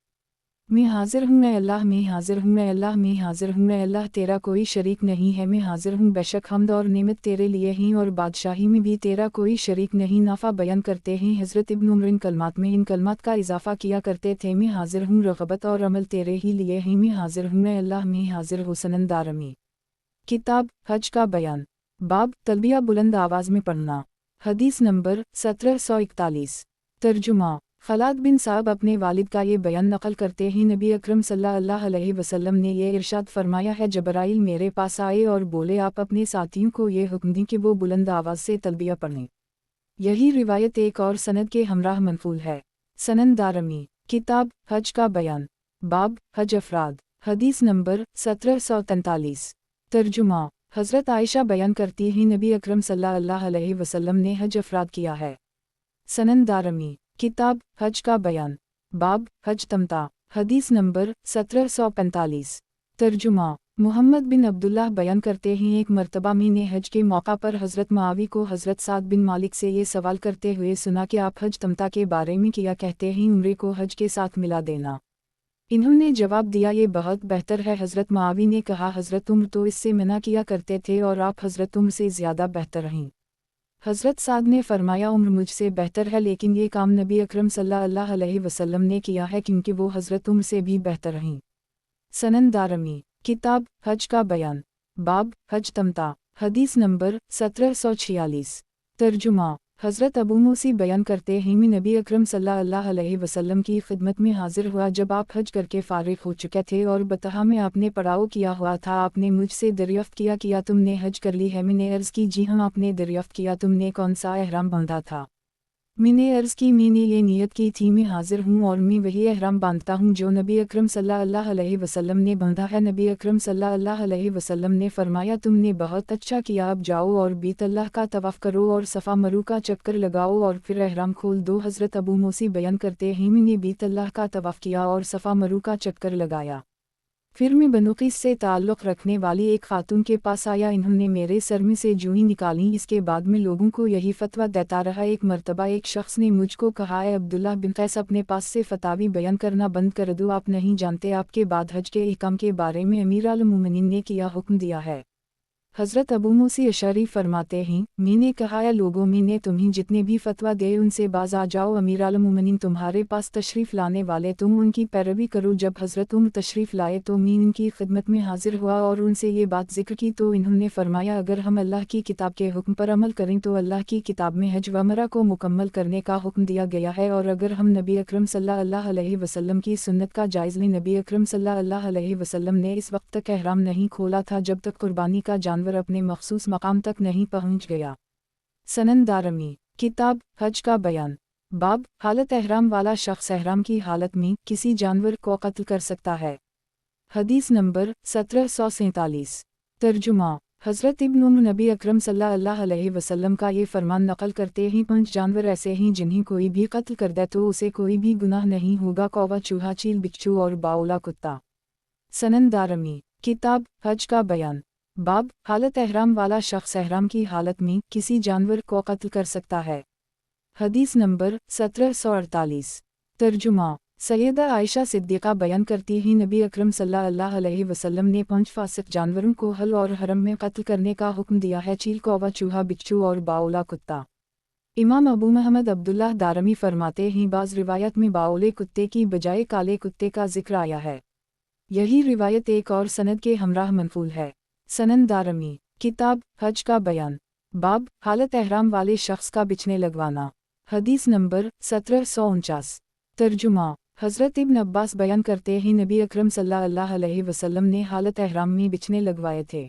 मैं हाजिर हूँ, मैं अल्लाह, मैं हाजिर हूँ, मैं अल्लाह, मैं हाजिर हूँ, मैं अल्लाह, तेरा कोई शरीक नहीं है, मैं हाजिर हूँ, बेशक हमद और नेमत तेरे लिए ही और बादशाही में भी तेरा कोई शरीक नहीं। नाफा बयान करते हैं हज़रत इब्न उम्र इन कलमात में इन कलमात का इजाफ़ा किया करते थे मैं हाजिर हूँ, रग़बत और अमल तेरे ही लिए ही, मैं हाजिर हूँ, मैं अल्लाह, मैं हाजिर हूँ। सनन दारमी किताब हज का बयान बाब तलबिया बुलंद आवाज़ में पढ़ना। हदीस नंबर 1741। तर्जुमा खलाद बिन साहब अपने वालिद का ये बयान नकल करते हैं नबी अकरम सल्लल्लाहु अलैहि वसल्लम ने ये इरशाद फरमाया है जबराइल मेरे पास आए और बोले आप अपने साथियों को ये हुक्म दें कि वो बुलंद आवाज़ से तलबिया पढ़ें। यही रिवायत एक और सनद के हमराह मनफूल है। सनन दारमी किताब हज का बयान बाब हज अफराद। हदीस नंबर 1743। तर्जुमा हज़रत आयशा बयान करती हैं नबी अकरम सल्लल्लाहु अलैहि वसल्लम ने हज अफराद किया है। सनन दारमी किताब हज का बयान, बाब हज तमता। हदीस नंबर 1745। तर्जुमा। मुहम्मद बिन अब्दुल्लाह बयान करते हैं, एक मर्तबा मैंने हज के मौका पर हज़रत मुआवी को हज़रत साद बिन मालिक से ये सवाल करते हुए सुना कि आप हज तमता के बारे में क्या कहते हैं, उम्रे को हज के साथ मिला देना। इन्होंने जवाब दिया, ये बहुत बेहतर है। हज़रत मुआवी ने कहा, हज़रत उम्र तो इससे मना किया करते थे और आप हज़रत उम्र से ज़्यादा बेहतर हैं। हज़रत साद ने फरमाया, उम्र मुझसे बेहतर है, लेकिन ये काम नबी अकरम सल्लल्लाहु अलैहि वसल्लम ने किया है क्योंकि वो हज़रत उम्र से भी बेहतर हैं। सनन दारमी। किताब हज का बयान, बाब हज तमता। हदीस नंबर 1746। तर्जुमा। हज़रत अबू मूसी बयान करते हैं, मैं नबी अकरम सल्लल्लाहु अलैहि वसल्लम की खिदमत में हाजिर हुआ जब आप हज करके फ़ारिग हो चुके थे और बतहा में आपने पड़ाव किया हुआ था। आपने मुझसे दरियाफ़्त किया तुमने हज कर ली है? मैंने अर्ज़ की, जी हाँ। आपने दरियाफ़्त किया, तुमने कौन सा एहराम बांधा था? मैंने अर्ज़ की, मैंने ये नियत की थी मैं हाजिर हूँ और मैं वही एहराम बांधता हूँ जो नबी अकरम सल्लल्लाहु अलैहि वसल्लम ने बांधा है। नबी अकरम सल्लल्लाहु अलैहि वसल्लम ने फरमाया, तुमने बहुत अच्छा किया, अब जाओ और बीत अल्लाह का तवाफ़ करो और सफ़ा मरू का चक्कर लगाओ और फिर एहराम खोल दो। हज़रत अबू मूसी बयान करते हैं, मैंने बीत अल्लाह का तवाफ़ किया और सफ़ा मरू का चक्कर लगाया। फिर मैं बनु क़ीस से ताल्लुक़ रखने वाली एक खातून के पास आया, इन्होंने मेरे सर में से जूहीं निकाली। इसके बाद मैं लोगों को यही फतवा देता रहा। एक मर्तबा एक शख्स ने मुझको कहा, है अब्दुल्लाह बिन कैस, अपने पास से फतावी बयान करना बंद कर दो, आप नहीं जानते आपके बाद हज के अहकाम के बारे में अमीर अल मोमिनीन ने क्या हुक्म दिया है। हज़रत अबू मूसी अशरी फरमाते हैं, मैंने कहा, है लोगों, मैंने तुम्हें जितने भी फतवा दे उनसे बाज आ जाओ। अमीर अल मोमिनीन तुम्हारे पास तशरीफ़ लाने वाले, तुम उनकी पैरवी करो। जब हज़रत उम्र तशरीफ़ लाए तो मैं इनकी खिदमत में हाजिर हुआ और उनसे ये बात ज़िक्र की तो इन्होंने फरमाया, अगर हम अल्लाह की किताब के हुक्म पर अमल करें तो अल्लाह की किताब में हज व उम्रा को मुकम्मल करने का हुक्म दिया गया है, और अगर हम नबी अकरम सल्लल्लाहु अलैहि वसल्लम की सुन्नत का जायज़ लें, नबी अकरम सल्लल्लाहु अलैहि वसल्लम ने इस वक्त तक एहराम नहीं खोला था जब तक कुर्बानी का जानवर अपने मखसूस मकाम तक नहीं पहुंच गया। सनन दारमी। किताब हज का बयान, बाब हालत एहराम वाला शख्स एहराम की हालत में किसी जानवर को कत्ल कर सकता है। हदीस नंबर 1747। तर्जुमा। हज़रत इब्न उम्र नबी अकरम सल्लल्लाहु अलैहि वसल्लम का ये फरमान नकल करते हैं, 5 जानवर ऐसे हैं जिन्हें कोई भी कत्ल कर दे तो उसे कोई भी गुनाह नहीं होगा, कौवा, चूहा, चील, बिच्छू और बाउला कुत्ता। सनन दारमी। किताब हज का बयान, बाब हालत एहराम वाला शख्स एहराम की हालत में किसी जानवर को कत्ल कर सकता है। हदीस नंबर 1748। तर्जुमा। सैयदा आयशा सिद्दीक़ा बयान करती हैं, नबी अकरम सल्लल्लाहु अलैहि वसल्लम ने 5 फासिक जानवरों को हल और हरम में कत्ल करने का हुक्म दिया है, चील, कौवा, चूहा, बिच्छू और बाउला कुत्ता। इमाम अबू महमद अब्दुल्लाह दारमी फरमाते हैं, बाज़ रिवायत में बाउले कुत्ते की बजाय काले कुत्ते का जिक्र आया है। यही रिवायत एक और सनद के हमराह मनफूल है। सनन दारमी। किताब हज का बयान, बाब हालत एहराम वाले शख्स का बिछने लगवाना। हदीस नंबर 1749। तर्जुमा। हज़रत इब्न अब्बास बयान करते हैं, नबी अकरम सल्लल्लाहु अलैहि वसल्लम ने हालत एहराम में बिछने लगवाए थे।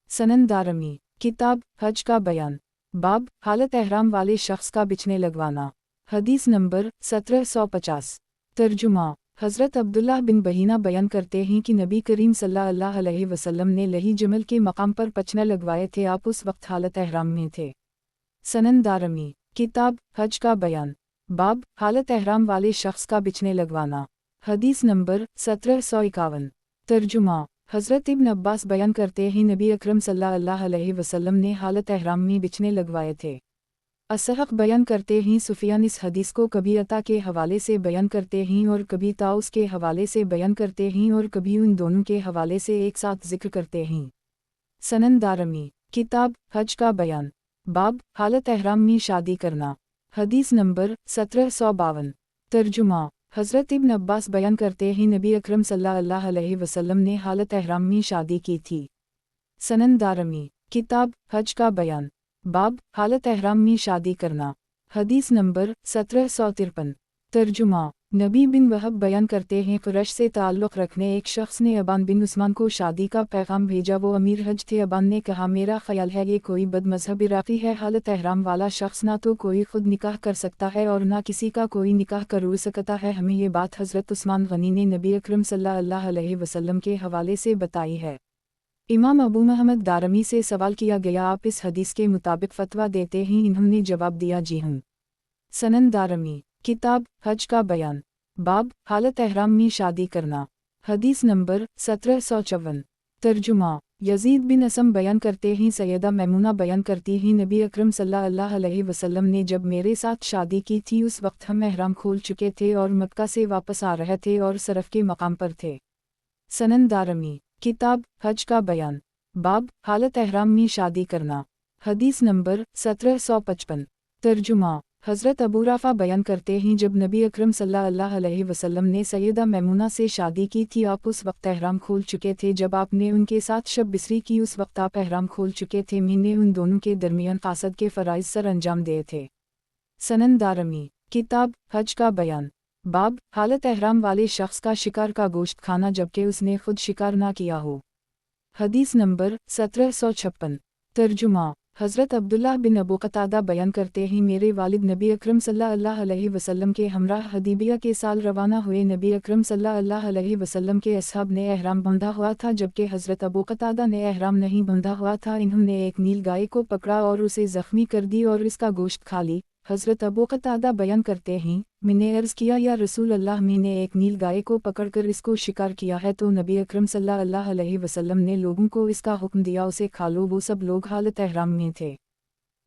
सनन दारमी। किताब हज का बयान, बाब हालत एहराम वाले शख्स का बिछने लगवाना। हदीस नंबर 1750। तर्जुमा। हज़रत अब्दुल्लाह बिन बहीना बयान करते हैं कि नबी करीम सल्लल्लाहु अलैहि वसल्लम ने लही जमल के मकाम पर पचने लगवाए थे, आप उस वक्त हालत एहराम में थे। सनन दारमी। किताब हज का बयान, बाब हालत एहराम वाले शख्स का बिछने लगवाना। हदीस नंबर 1751। तर्जुमा। हज़रत इब्न अब्बास बयान करते हैं, नबी अकरम सल्लल्लाहु अलैहि वसल्लम ने हालत एहराम में बिछने लगवाए थे। असहक़ बयान करते हैं, सुफियान इस हदीस को कभी अता के हवाले से बयान करते हैं और कभी ताउस के हवाले से बयान करते हैं और कभी उन दोनों के हवाले से एक साथ जिक्र करते हैं। सनन दारमी। किताब हज का बयान, बाब हालत एहराम में शादी करना। हदीस नंबर 1752। तर्जुमा। हज़रत इब्न अब्बास बयान करते हैं, नबी अकरम सल्लल्लाहु अलैहि वसल्लम ने हालत एहराम में शादी की थी। सनन दारमी। किताब हज का बयान, बाब हालत एहराम में शादी करना। हदीस नंबर 1753। तर्जुमा। नबी बिन वहब बयान करते हैं, कुरैश से ताल्लुक़ रखने एक शख्स ने अबान बिन उस्मान को शादी का पैगाम भेजा। वो अमीर हज थे। अबान ने कहा, मेरा ख्याल है ये कोई बदमज़हब इराक़ी है। हालत एहराम वाला शख्स ना तो कोई ख़ुद निकाह कर सकता है और ना किसी का कोई निकाह कर सकता है। हमें ये बात हज़रत उस्मान गनी ने नबी अकरम सल्लल्लाहु अलैहि वसल्लम के हवाले से बताई है। इमाम अबू महमद दारमी से सवाल किया गया, आप इस हदीस के मुताबिक फ़तवा देते हैं? इन्होंने जवाब दिया, जी हूँ। सनन दारमी। किताब हज का बयान। बाब हालत एहराम में शादी करना। हदीस नंबर 1754। तर्जुमा यजीद बिन असम बयान करते ही सैयदा मैमुना बयान करती ही नबी अकरम सल्लल्लाहु अलैहि वसल्लम ने जब मेरे साथ शादी की थी उस वक्त हम एहराम खोल चुके थे और मक्का से वापस आ रहे थे और सरफ के मकाम पर थे। सनन दारमी किताब हज का बयान। बाब हालत एहराम में शादी करना। हदीस नंबर 1755। तर्जुमा हज़रत अबू राफ़ा बयान करते हैं जब नबी अकरम सल्लल्लाहु अलैहि वसल्लम ने सैयदा मैमुना से शादी की थी आप उस वक्त एहराम खोल चुके थे जब आपने उनके साथ शब बिसरी की उस वक्त आप एहराम खोल चुके थे मैंने उन दोनों के दरमियान कासद के फ़राइज़ सर अंजाम दिए थे। सनन दारमी किताब हज का बयान। बाब हालत एहराम वाले शख्स का शिकार का गोश्त खाना जबकि उसने खुद शिकार ना किया हो। हदीस नंबर 1756। तर्जुमा हज़रत अब्दुल्लाह बिन अबू क़तादा बयान करते हैं मेरे वालिद नबी अकरम सल्लल्लाहु अलैहि वसल्लम के हमराह हदीबिया के साल रवाना हुए। नबी अकरम सल्लल्लाहु अलैहि वसल्लम के असहाब ने एहराम बंधा हुआ था जबकि हज़रत अबू क़तादा ने एहराम नहीं बंधा हुआ था। इन्होंने एक नील गाय को पकड़ा और उसे ज़ख्मी कर दी और इसका गोश्त खा ली। हज़रत अबू क़तादा बयान करते हैं मैंने अर्ज़ किया या रसूल अल्लाह मैंने एक नील गाय को पकड़कर इसको शिकार किया है तो नबी अकरम सल्लल्लाहु अलैहि वसल्लम ने लोगों को इसका हुक्म दिया उसे खा लो। वो सब लोग हालत एहराम में थे।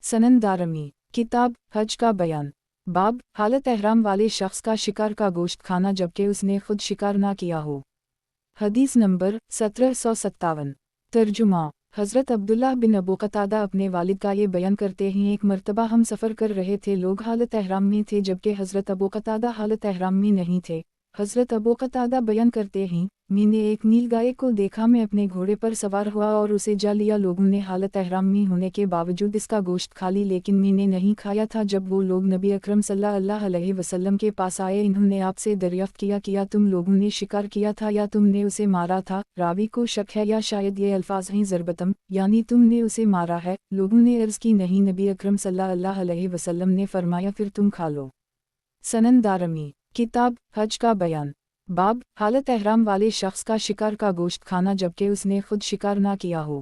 सनन दारमी किताब हज का बयान। बाब हालत एहराम वाले शख्स का शिकार का गोश्त खाना जबकि उसने खुद शिकार ना किया हो। हदीस नंबर 1757। तर्जुमा हज़रत अब्दुल्लाह बिन अबू क़तादा अपने वालिद का ये बयान करते हैं एक मर्तबा हम सफ़र कर रहे थे लोग हालत एहराम में थे जबकि हज़रत अबू क़तादा हालत एहराम में नहीं थे। हज़रत अबू क़तादा बयान करते हैं मैंने एक नील गाय को देखा मैं अपने घोड़े पर सवार हुआ और उसे जा लिया। लोगों ने हालत एहराम में होने के बावजूद इसका गोश्त खा ली लेकिन मैंने नहीं खाया था। जब वो लोग नबी अकरम सल्लल्लाहु अलैहि वसल्लम के पास आए इन्होंने आपसे दरियाफ्त किया तुम लोगों ने शिकार किया था या तुमने उसे मारा था। रावी को शक है या शायद ये अल्फाज हैं ज़रबतम यानी तुमने उसे मारा है। लोगों ने अर्ज़ की नहीं नबी अकरम सल्लल्लाहु अलैहि वसल्लम ने फरमाया फिर तुम खा लो। सनन दारमी किताब हज का बयान। बाब हालत एहराम वाले शख्स का शिकार का गोश्त खाना जबकि उसने खुद शिकार ना किया हो।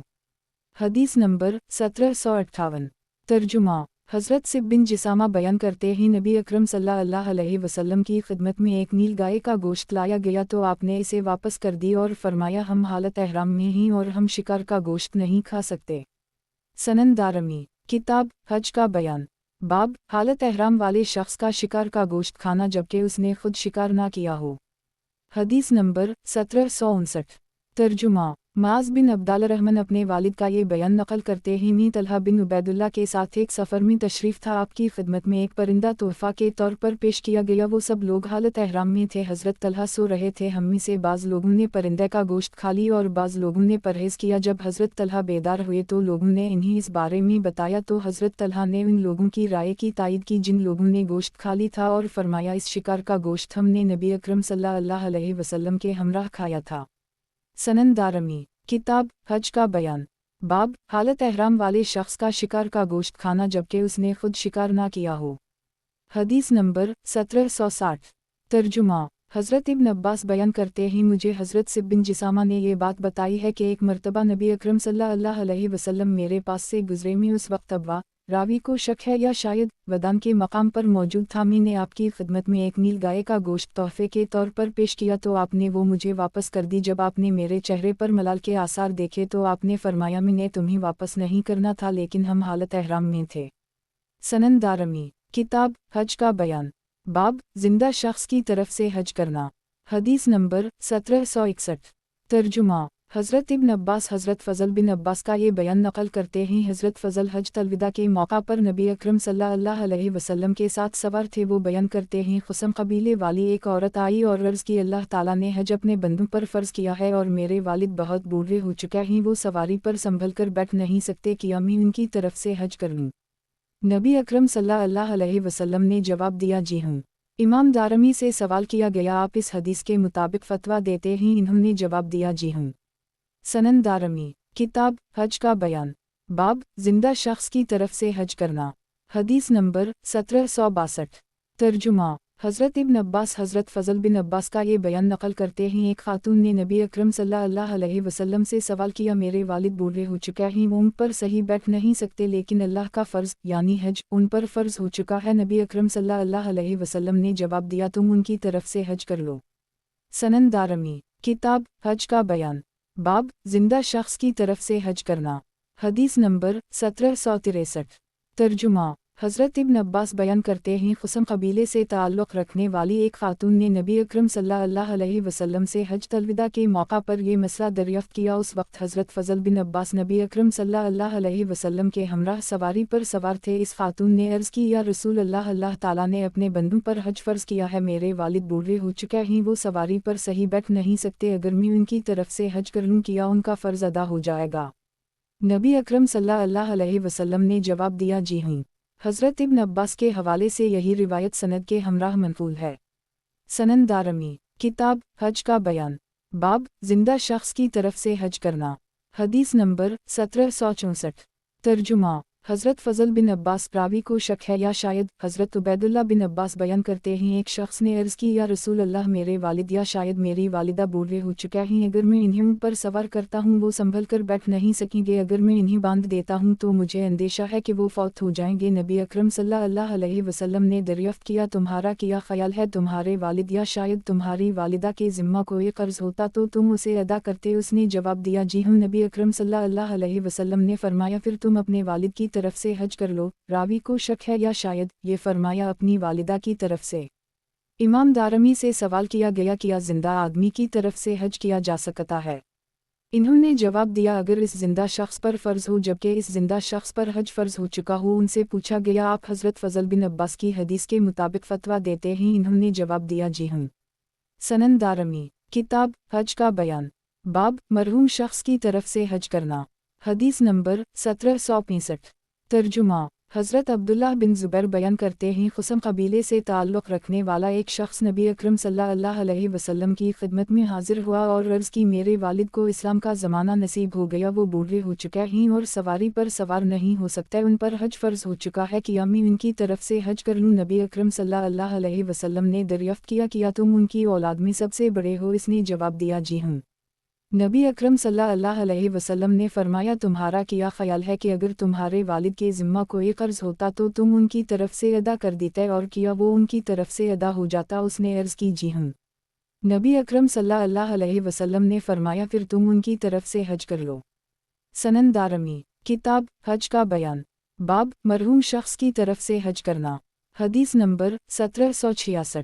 हदीस नंबर 1758। तर्जुमा हज़रत सिब बिन जिसामा बयान करते हैं नबी अकरम सल्लल्लाहु अलैहि वसल्लम की खिदमत में एक नील गाय का गोश्त लाया गया तो आपने इसे वापस कर दी और फरमाया हम हालत एहराम में ही और हम शिकार का गोश्त नहीं खा सकते। सनन दारमी किताब हज का बयान। बाब हालत एहराम वाले शख्स का शिकार का गोश्त खाना जबकि उसने खुद शिकार ना किया हो। हदीस नंबर 1759। तर्जुमा माज बिन अब्दाल रहमान अपने वालिद का ये बयान नकल करते हैं मैं तलहा बिन उबैदुल्लाह के साथ एक सफ़र में तशरीफ़ था आपकी खिदमत में एक परिंदा तोहफ़ा के तौर पर पेश किया गया। वो सब लोग हालत एहराम में थे। हज़रत तलहा सो रहे थे। हम में से बाज़ लोगों ने परिंदे का गोश्त खा ली और बाज़ लोगों ने परहेज़ किया। जब हज़रत तलहा बेदार हुए तो लोगों ने इन्हें इस बारे में बताया तो हज़रत तलहा ने उन लोगों की राय की तायद की जिन लोगों ने गोश्त खा ली था और फरमाया इस शिकार का गोश्त हमने नबी अकरम सल्लल्लाहु अलैहि वसल्लम के हमराह खाया था। सनन दारमी किताब हज का बयान। बाब हालत एहराम वाले शख्स का शिकार का गोश्त खाना जबकि उसने खुद शिकार ना किया हो। हदीस नंबर 1760। तर्जुमा हज़रत इब्न अब्बास बयान करते हैं मुझे हज़रत सिब बिन जिसामा ने ये बात बताई है कि एक मर्तबा नबी अकरम सल्लल्लाहु अलैहि वसल्लम मेरे पास से गुजरे में उस वक्त अब्वा रावी को शक है या शायद वदान के मकाम पर मौजूद था। मैंने आपकी खिदमत में एक नील गाय का गोश्त तोहफे के तौर पर पेश किया तो आपने वो मुझे वापस कर दी। जब आपने मेरे चेहरे पर मलाल के आसार देखे तो आपने फरमाया मैंने तुम्हें वापस नहीं करना था लेकिन हम हालत एहराम में थे। सनन दारमी किताब हज का बयान। बाब जिंदा शख्स की तरफ से हज करना। हदीस नंबर 1761। तर्जुमा हज़रत इब्न अब्बास हज़रत फ़ज़ल बिन अब्बास का ये बयान नकल करते हैं हज़रत फ़ज़ल हज तलविदा के मौका पर नबी अकरम सल्लल्लाहु अलैहि वसल्लम के साथ सवार थे। वो बयान करते हैं खुसम कबीले वाली एक औरत आई और अर्ज़ की अल्लाह ताला ने हज अपने बंदों पर फ़र्ज़ किया है और मेरे वालिद बहुत बूढ़े हो चुके हैं वो सवारी पर संभल कर बैठ नहीं सकते कि मैं उनकी तरफ से हज कर लूँ। नबी अकरम सल्लल्लाहु अलैहि वसल्लम ने जवाब दिया जी हूँ। इमाम दारमी से सवाल किया गया आप इस हदीस के मुताबिक फ़तवा देते हैं। इन्होंने जवाब दिया जी हूँ। सनन दारमी किताब हज का बयान। बाब जिंदा शख्स की तरफ से हज करना। हदीस नंबर 1762। तर्जुमा حضرت ابن عباس حضرت فضل بن عباس کا یہ بیان نقل کرتے ہیں ایک خاتون نے نبی اکرم صلی اللہ علیہ وسلم سے سوال کیا میرے والد بوڑھے ہو چکا ہیں وہ ان پر صحیح بیٹھ نہیں سکتے لیکن اللہ کا فرض یعنی حج ان پر فرض ہو چکا ہے نبی اکرم صلی اللہ علیہ وسلم نے جواب دیا تم ان کی طرف سے حج کر لو۔ سنن دارمی کتاب حج کا بیان باب زندہ شخص کی طرف سے حج کرنا حدیث نمبر 1763 ترجمہ حضرت ابن عباس بیان کرتے ہیں خثم قبیلے سے تعلق رکھنے والی ایک خاتون نے نبی اکرم صلی اللہ علیہ وسلم سے حجۃ الوداع کے موقع پر یہ مسئلہ دریافت کیا۔ اس وقت حضرت فضل بن عباس نبی اکرم صلی اللہ علیہ وسلم کے ہمراہ سواری پر سوار تھے۔ اس خاتون نے عرض کی یا رسول اللہ اللہ تعالیٰ نے اپنے بندوں پر حج فرض کیا ہے، میرے والد بوڑھے ہو چکے ہیں، وہ سواری پر صحیح بیٹھ نہیں سکتے، اگر میں ان کی طرف سے حج کر لوں کیا ان کا فرض ادا ہو جائے گا؟ نبی اکرم صلی اللہ علیہ وسلم نے جواب دیا جی ہاں۔ حضرت ابن عباس کے حوالے سے یہی روایت سند کے ہمراہ منقول ہے۔ سنن دارمی کتاب حج کا بیان باب زندہ شخص کی طرف سے حج کرنا حدیث نمبر 1764 ترجمہ حضرت فضل بن عباس راوی کو شک ہے یا شاید حضرت عبید اللہ بن عباس بیان کرتے ہیں ایک شخص نے عرض کی یا رسول اللہ میرے والد یا شاید میری والدہ بوڑھے ہو چکے ہیں، اگر میں انہیں پر سوار کرتا ہوں وہ سنبھل کر بیٹھ نہیں سکیں گے، اگر میں انہیں باندھ دیتا ہوں تو مجھے اندیشہ ہے کہ وہ فوت ہو جائیں گے۔ نبی اکرم صلی اللہ علیہ وسلم نے دریافت کیا تمہارا کیا خیال ہے، تمہارے والد یا شاید تمہاری والدہ کے ذمہ کوئی قرض ہوتا تو تم اسے ادا کرتے؟ اس نے جواب دیا جی ہوں۔ نبی اکرم صلی اللہ علیہ وسلم نے فرمایا پھر تم اپنے والد کی طرف سے حج کر لو۔ راوی کو شک ہے یا شاید یہ فرمایا اپنی والدہ کی طرف سے۔ امام دارمی سے سوال کیا گیا کیا زندہ آدمی کی طرف سے حج کیا جا سکتا ہے؟ انہوں نے جواب دیا اگر اس زندہ شخص پر فرض ہو جبکہ اس زندہ شخص پر حج فرض ہو چکا ہو۔ ان سے پوچھا گیا آپ حضرت فضل بن عباس کی حدیث کے مطابق فتویٰ دیتے ہیں؟ انہوں نے جواب دیا جی ہوں۔ سنن دارمی کتاب حج کا بیان باب مرحوم شخص کی طرف سے حج کرنا حدیث نمبر 1765 ترجمہ حضرت عبداللہ بن زبیر بیان کرتے ہیں خثم قبیلے سے تعلق رکھنے والا ایک شخص نبی اکرم صلی اللہ علیہ وسلم کی خدمت میں حاضر ہوا اور عرض کی میرے والد کو اسلام کا زمانہ نصیب ہو گیا، وہ بوڑھے ہو چکے ہیں اور سواری پر سوار نہیں ہو سکتے، ان پر حج فرض ہو چکا ہے، کیا میں ان کی طرف سے حج کر لوں؟ نبی اکرم صلی اللہ علیہ وسلم نے دریافت کیا تم ان کی اولاد میں سب سے بڑے ہو؟ اس نے جواب دیا جی ہوں۔ نبی اکرم صلی اللہ علیہ وسلم نے فرمایا تمہارا کیا خیال ہے کہ اگر تمہارے والد کے ذمہ کوئی قرض ہوتا تو تم ان کی طرف سے ادا کر دیتے، اور کیا وہ ان کی طرف سے ادا ہو جاتا؟ اس نے عرض کی جی ہوں۔ نبی اکرم صلی اللہ علیہ وسلم نے فرمایا پھر تم ان کی طرف سے حج کر لو۔ سنن دارمی کتاب حج کا بیان باب مرحوم شخص کی طرف سے حج کرنا حدیث نمبر 1766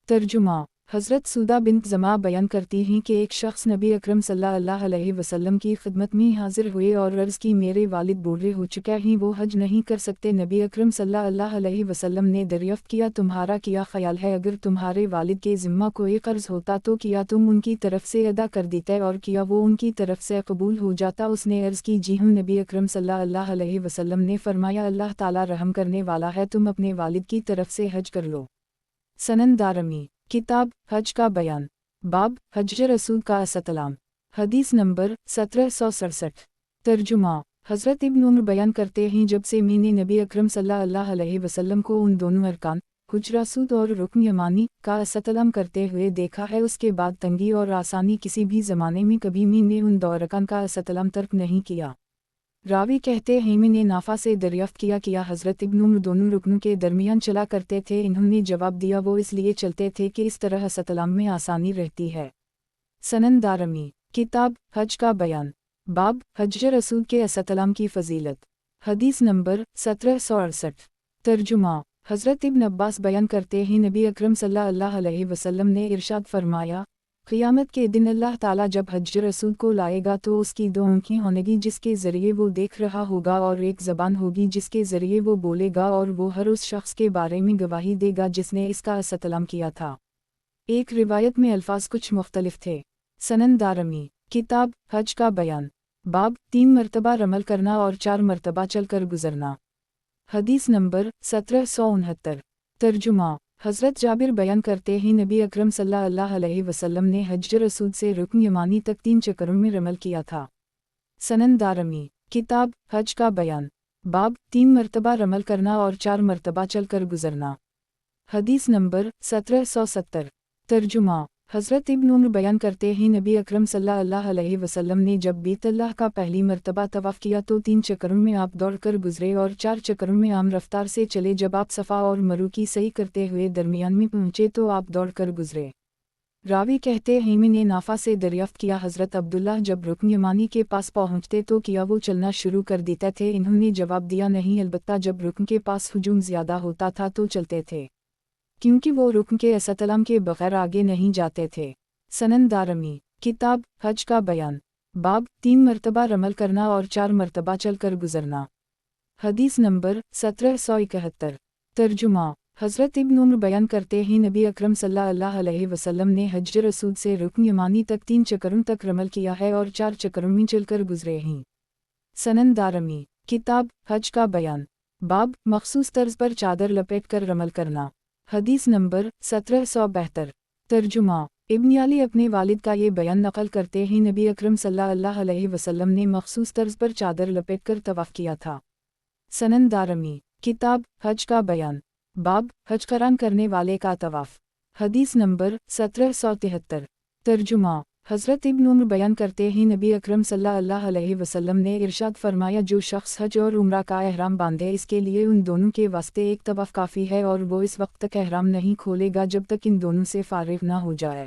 ترجمہ حضرت سودہ بنت زمعہ بیان کرتی ہیں کہ ایک شخص نبی اکرم صلی اللہ علیہ وسلم کی خدمت میں حاضر ہوئے اور عرض کی میرے والد بوڑھے ہو چکے ہیں، وہ حج نہیں کر سکتے۔ نبی اکرم صلی اللہ علیہ وسلم نے دریافت کیا تمہارا کیا خیال ہے، اگر تمہارے والد کے ذمہ کوئی قرض ہوتا تو کیا تم ان کی طرف سے ادا کر دیتے، اور کیا وہ ان کی طرف سے قبول ہو جاتا؟ اس نے عرض کی جی ہوں۔ نبی اکرم صلی اللہ علیہ وسلم نے فرمایا اللہ تعالیٰ رحم کرنے والا ہے، تم اپنے والد کی طرف سے حج کر لو۔ سنن دارمی کتاب حج کا بیان باب حج رسول کا السلام حدیث نمبر 1767 ترجمہ حضرت ابن عمر بیان کرتے ہیں جب سے میں نے نبی اکرم صلی اللہ علیہ وسلم کو ان دونوں ارکان حج رسول اور رکن یمانی کا السلام کرتے ہوئے دیکھا ہے، اس کے بعد تنگی اور آسانی کسی بھی زمانے میں کبھی میں نے ان دو ارکان کا السلام ترک نہیں کیا۔ راوی کہتے ہیں میں نے نافع سے دریافت کیا حضرت ابن عمر دونوں رکنوں کے درمیان چلا کرتے تھے؟ انہوں نے جواب دیا وہ اس لیے چلتے تھے کہ اس طرح السلام میں آسانی رہتی ہے۔ سنن دارمی کتاب حج کا بیان باب حج رسول کے السلام کی فضیلت حدیث نمبر 1768 ترجمہ حضرت ابن عباس بیان کرتے ہیں نبی اکرم صلی اللہ علیہ وسلم نے ارشاد فرمایا قیامت کے دن اللہ تعالیٰ جب حج رسول کو لائے گا تو اس کی دو آنکھیں ہوں گی جس کے ذریعے وہ دیکھ رہا ہوگا، اور ایک زبان ہوگی جس کے ذریعے وہ بولے گا، اور وہ ہر اس شخص کے بارے میں گواہی دے گا جس نے اس کا السلام کیا تھا۔ ایک روایت میں الفاظ کچھ مختلف تھے۔ سنن دارمی کتاب حج کا بیان باب 3 مرتبہ رمل کرنا اور 4 مرتبہ چل کر گزرنا حدیث نمبر 1769 ترجمہ حضرت جابر بیان کرتے ہیں نبی اکرم صلی اللہ علیہ وسلم نے حج رسول سے رکن یمانی تک 3 چکروں میں رمل کیا تھا۔ سنن دارمی کتاب حج کا بیان باب 3 مرتبہ رمل کرنا اور 4 مرتبہ چل کر گزرنا حدیث نمبر 1770۔ ترجمہ۔ حضرت ابن عمر بیان کرتے ہیں نبی اکرم صلی اللہ علیہ وسلم نے جب بیت اللہ کا پہلی مرتبہ طواف کیا تو 3 چکروں میں آپ دوڑ کر گزرے اور 4 چکروں میں عام رفتار سے چلے۔ جب آپ صفا اور مروہ کی سعی کرتے ہوئے درمیان میں پہنچے تو آپ دوڑ کر گزرے۔ راوی کہتے ہیں میں نے نافع سے دریافت کیا حضرت عبداللہ جب رکن یمانی کے پاس پہنچتے تو کیا وہ چلنا شروع کر دیتے تھے؟ انہوں نے جواب دیا نہیں، البتہ جب رکن کے پاس ہجوم زیادہ ہوتا تھا تو چلتے تھے، کیونکہ وہ رکن کے استلام کے بغیر آگے نہیں جاتے تھے۔ سنن دارمی، کتاب حج کا بیان، باب 3 مرتبہ رمل کرنا اور 4 مرتبہ چل کر گزرنا۔ حدیث نمبر 1771۔ ترجمہ۔ حضرت ابن عمر بیان کرتے ہیں نبی اکرم صلی اللہ علیہ وسلم نے حجر اسود سے رکن یمانی تک 3 چکروں تک رمل کیا ہے اور 4 چکروں میں چل کر گزرے ہیں۔ سنن دارمی، کتاب حج کا بیان، باب مخصوص طرز پر چادر لپیٹ کر رمل کرنا۔ حدیث نمبر 1772۔ ترجمہ۔ ابن علی اپنے والد کا یہ بیان نقل کرتے ہیں نبی اکرم صلی اللہ علیہ وسلم نے مخصوص طرز پر چادر لپیٹ کر طواف کیا تھا۔ سنن دارمی، کتاب حج کا بیان، باب حج قران کرنے والے کا طواف۔ حدیث نمبر 1773۔ ترجمہ۔ حضرت ابن عمر بیان کرتے ہیں نبی اکرم صلی اللہ علیہ وسلم نے ارشاد فرمایا جو شخص حج اور عمرہ کا احرام باندھے اس کے لیے ان دونوں کے واسطے ایک طواف کافی ہے اور وہ اس وقت تک احرام نہیں کھولے گا جب تک ان دونوں سے فارغ نہ ہو جائے۔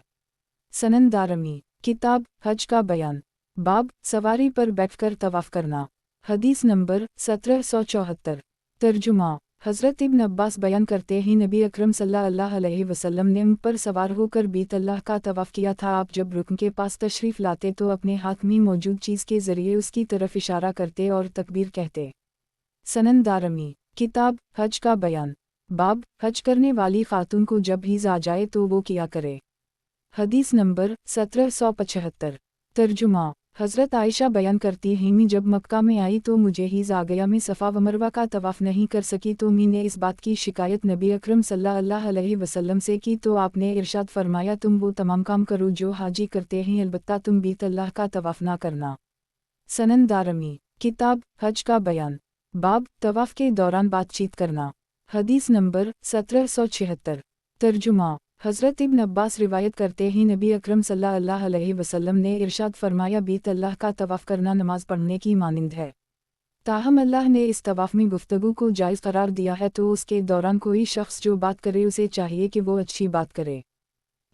سنن دارمی، کتاب حج کا بیان، باب سواری پر بیٹھ کر طواف کرنا۔ حدیث نمبر 1774۔ ترجمہ۔ حضرت ابن عباس بیان کرتے ہیں نبی اکرم صلی اللہ علیہ وسلم نے اونٹ پر سوار ہو کر بیت اللہ کا طواف کیا تھا۔ آپ جب رکن کے پاس تشریف لاتے تو اپنے ہاتھ میں موجود چیز کے ذریعے اس کی طرف اشارہ کرتے اور تکبیر کہتے۔ سنن دارمی، کتاب حج کا بیان، باب حج کرنے والی خاتون کو جب حیض آ جائے تو وہ کیا کرے۔ حدیث نمبر 1775۔ ترجمہ۔ حضرت عائشہ بیان کرتی ہیں میں جب مکہ میں آئی تو مجھے حیض آ گیا، میں صفا و مروہ کا طواف نہیں کر سکی تو میں نے اس بات کی شکایت نبی اکرم صلی اللہ علیہ وسلم سے کی تو آپ نے ارشاد فرمایا تم وہ تمام کام کرو جو حاجی کرتے ہیں، البتہ تم بیت اللہ کا طواف نہ کرنا۔ سنن دارمی، کتاب حج کا بیان، باب طواف کے دوران بات چیت کرنا۔ حدیث نمبر 1776۔ ترجمہ۔ حضرت ابن عباس روایت کرتے ہیں نبی اکرم صلی اللہ علیہ وسلم نے ارشاد فرمایا بیت اللہ کا طواف کرنا نماز پڑھنے کی مانند ہے، تاہم اللہ نے اس طواف میں گفتگو کو جائز قرار دیا ہے تو اس کے دوران کوئی شخص جو بات کرے اسے چاہیے کہ وہ اچھی بات کرے۔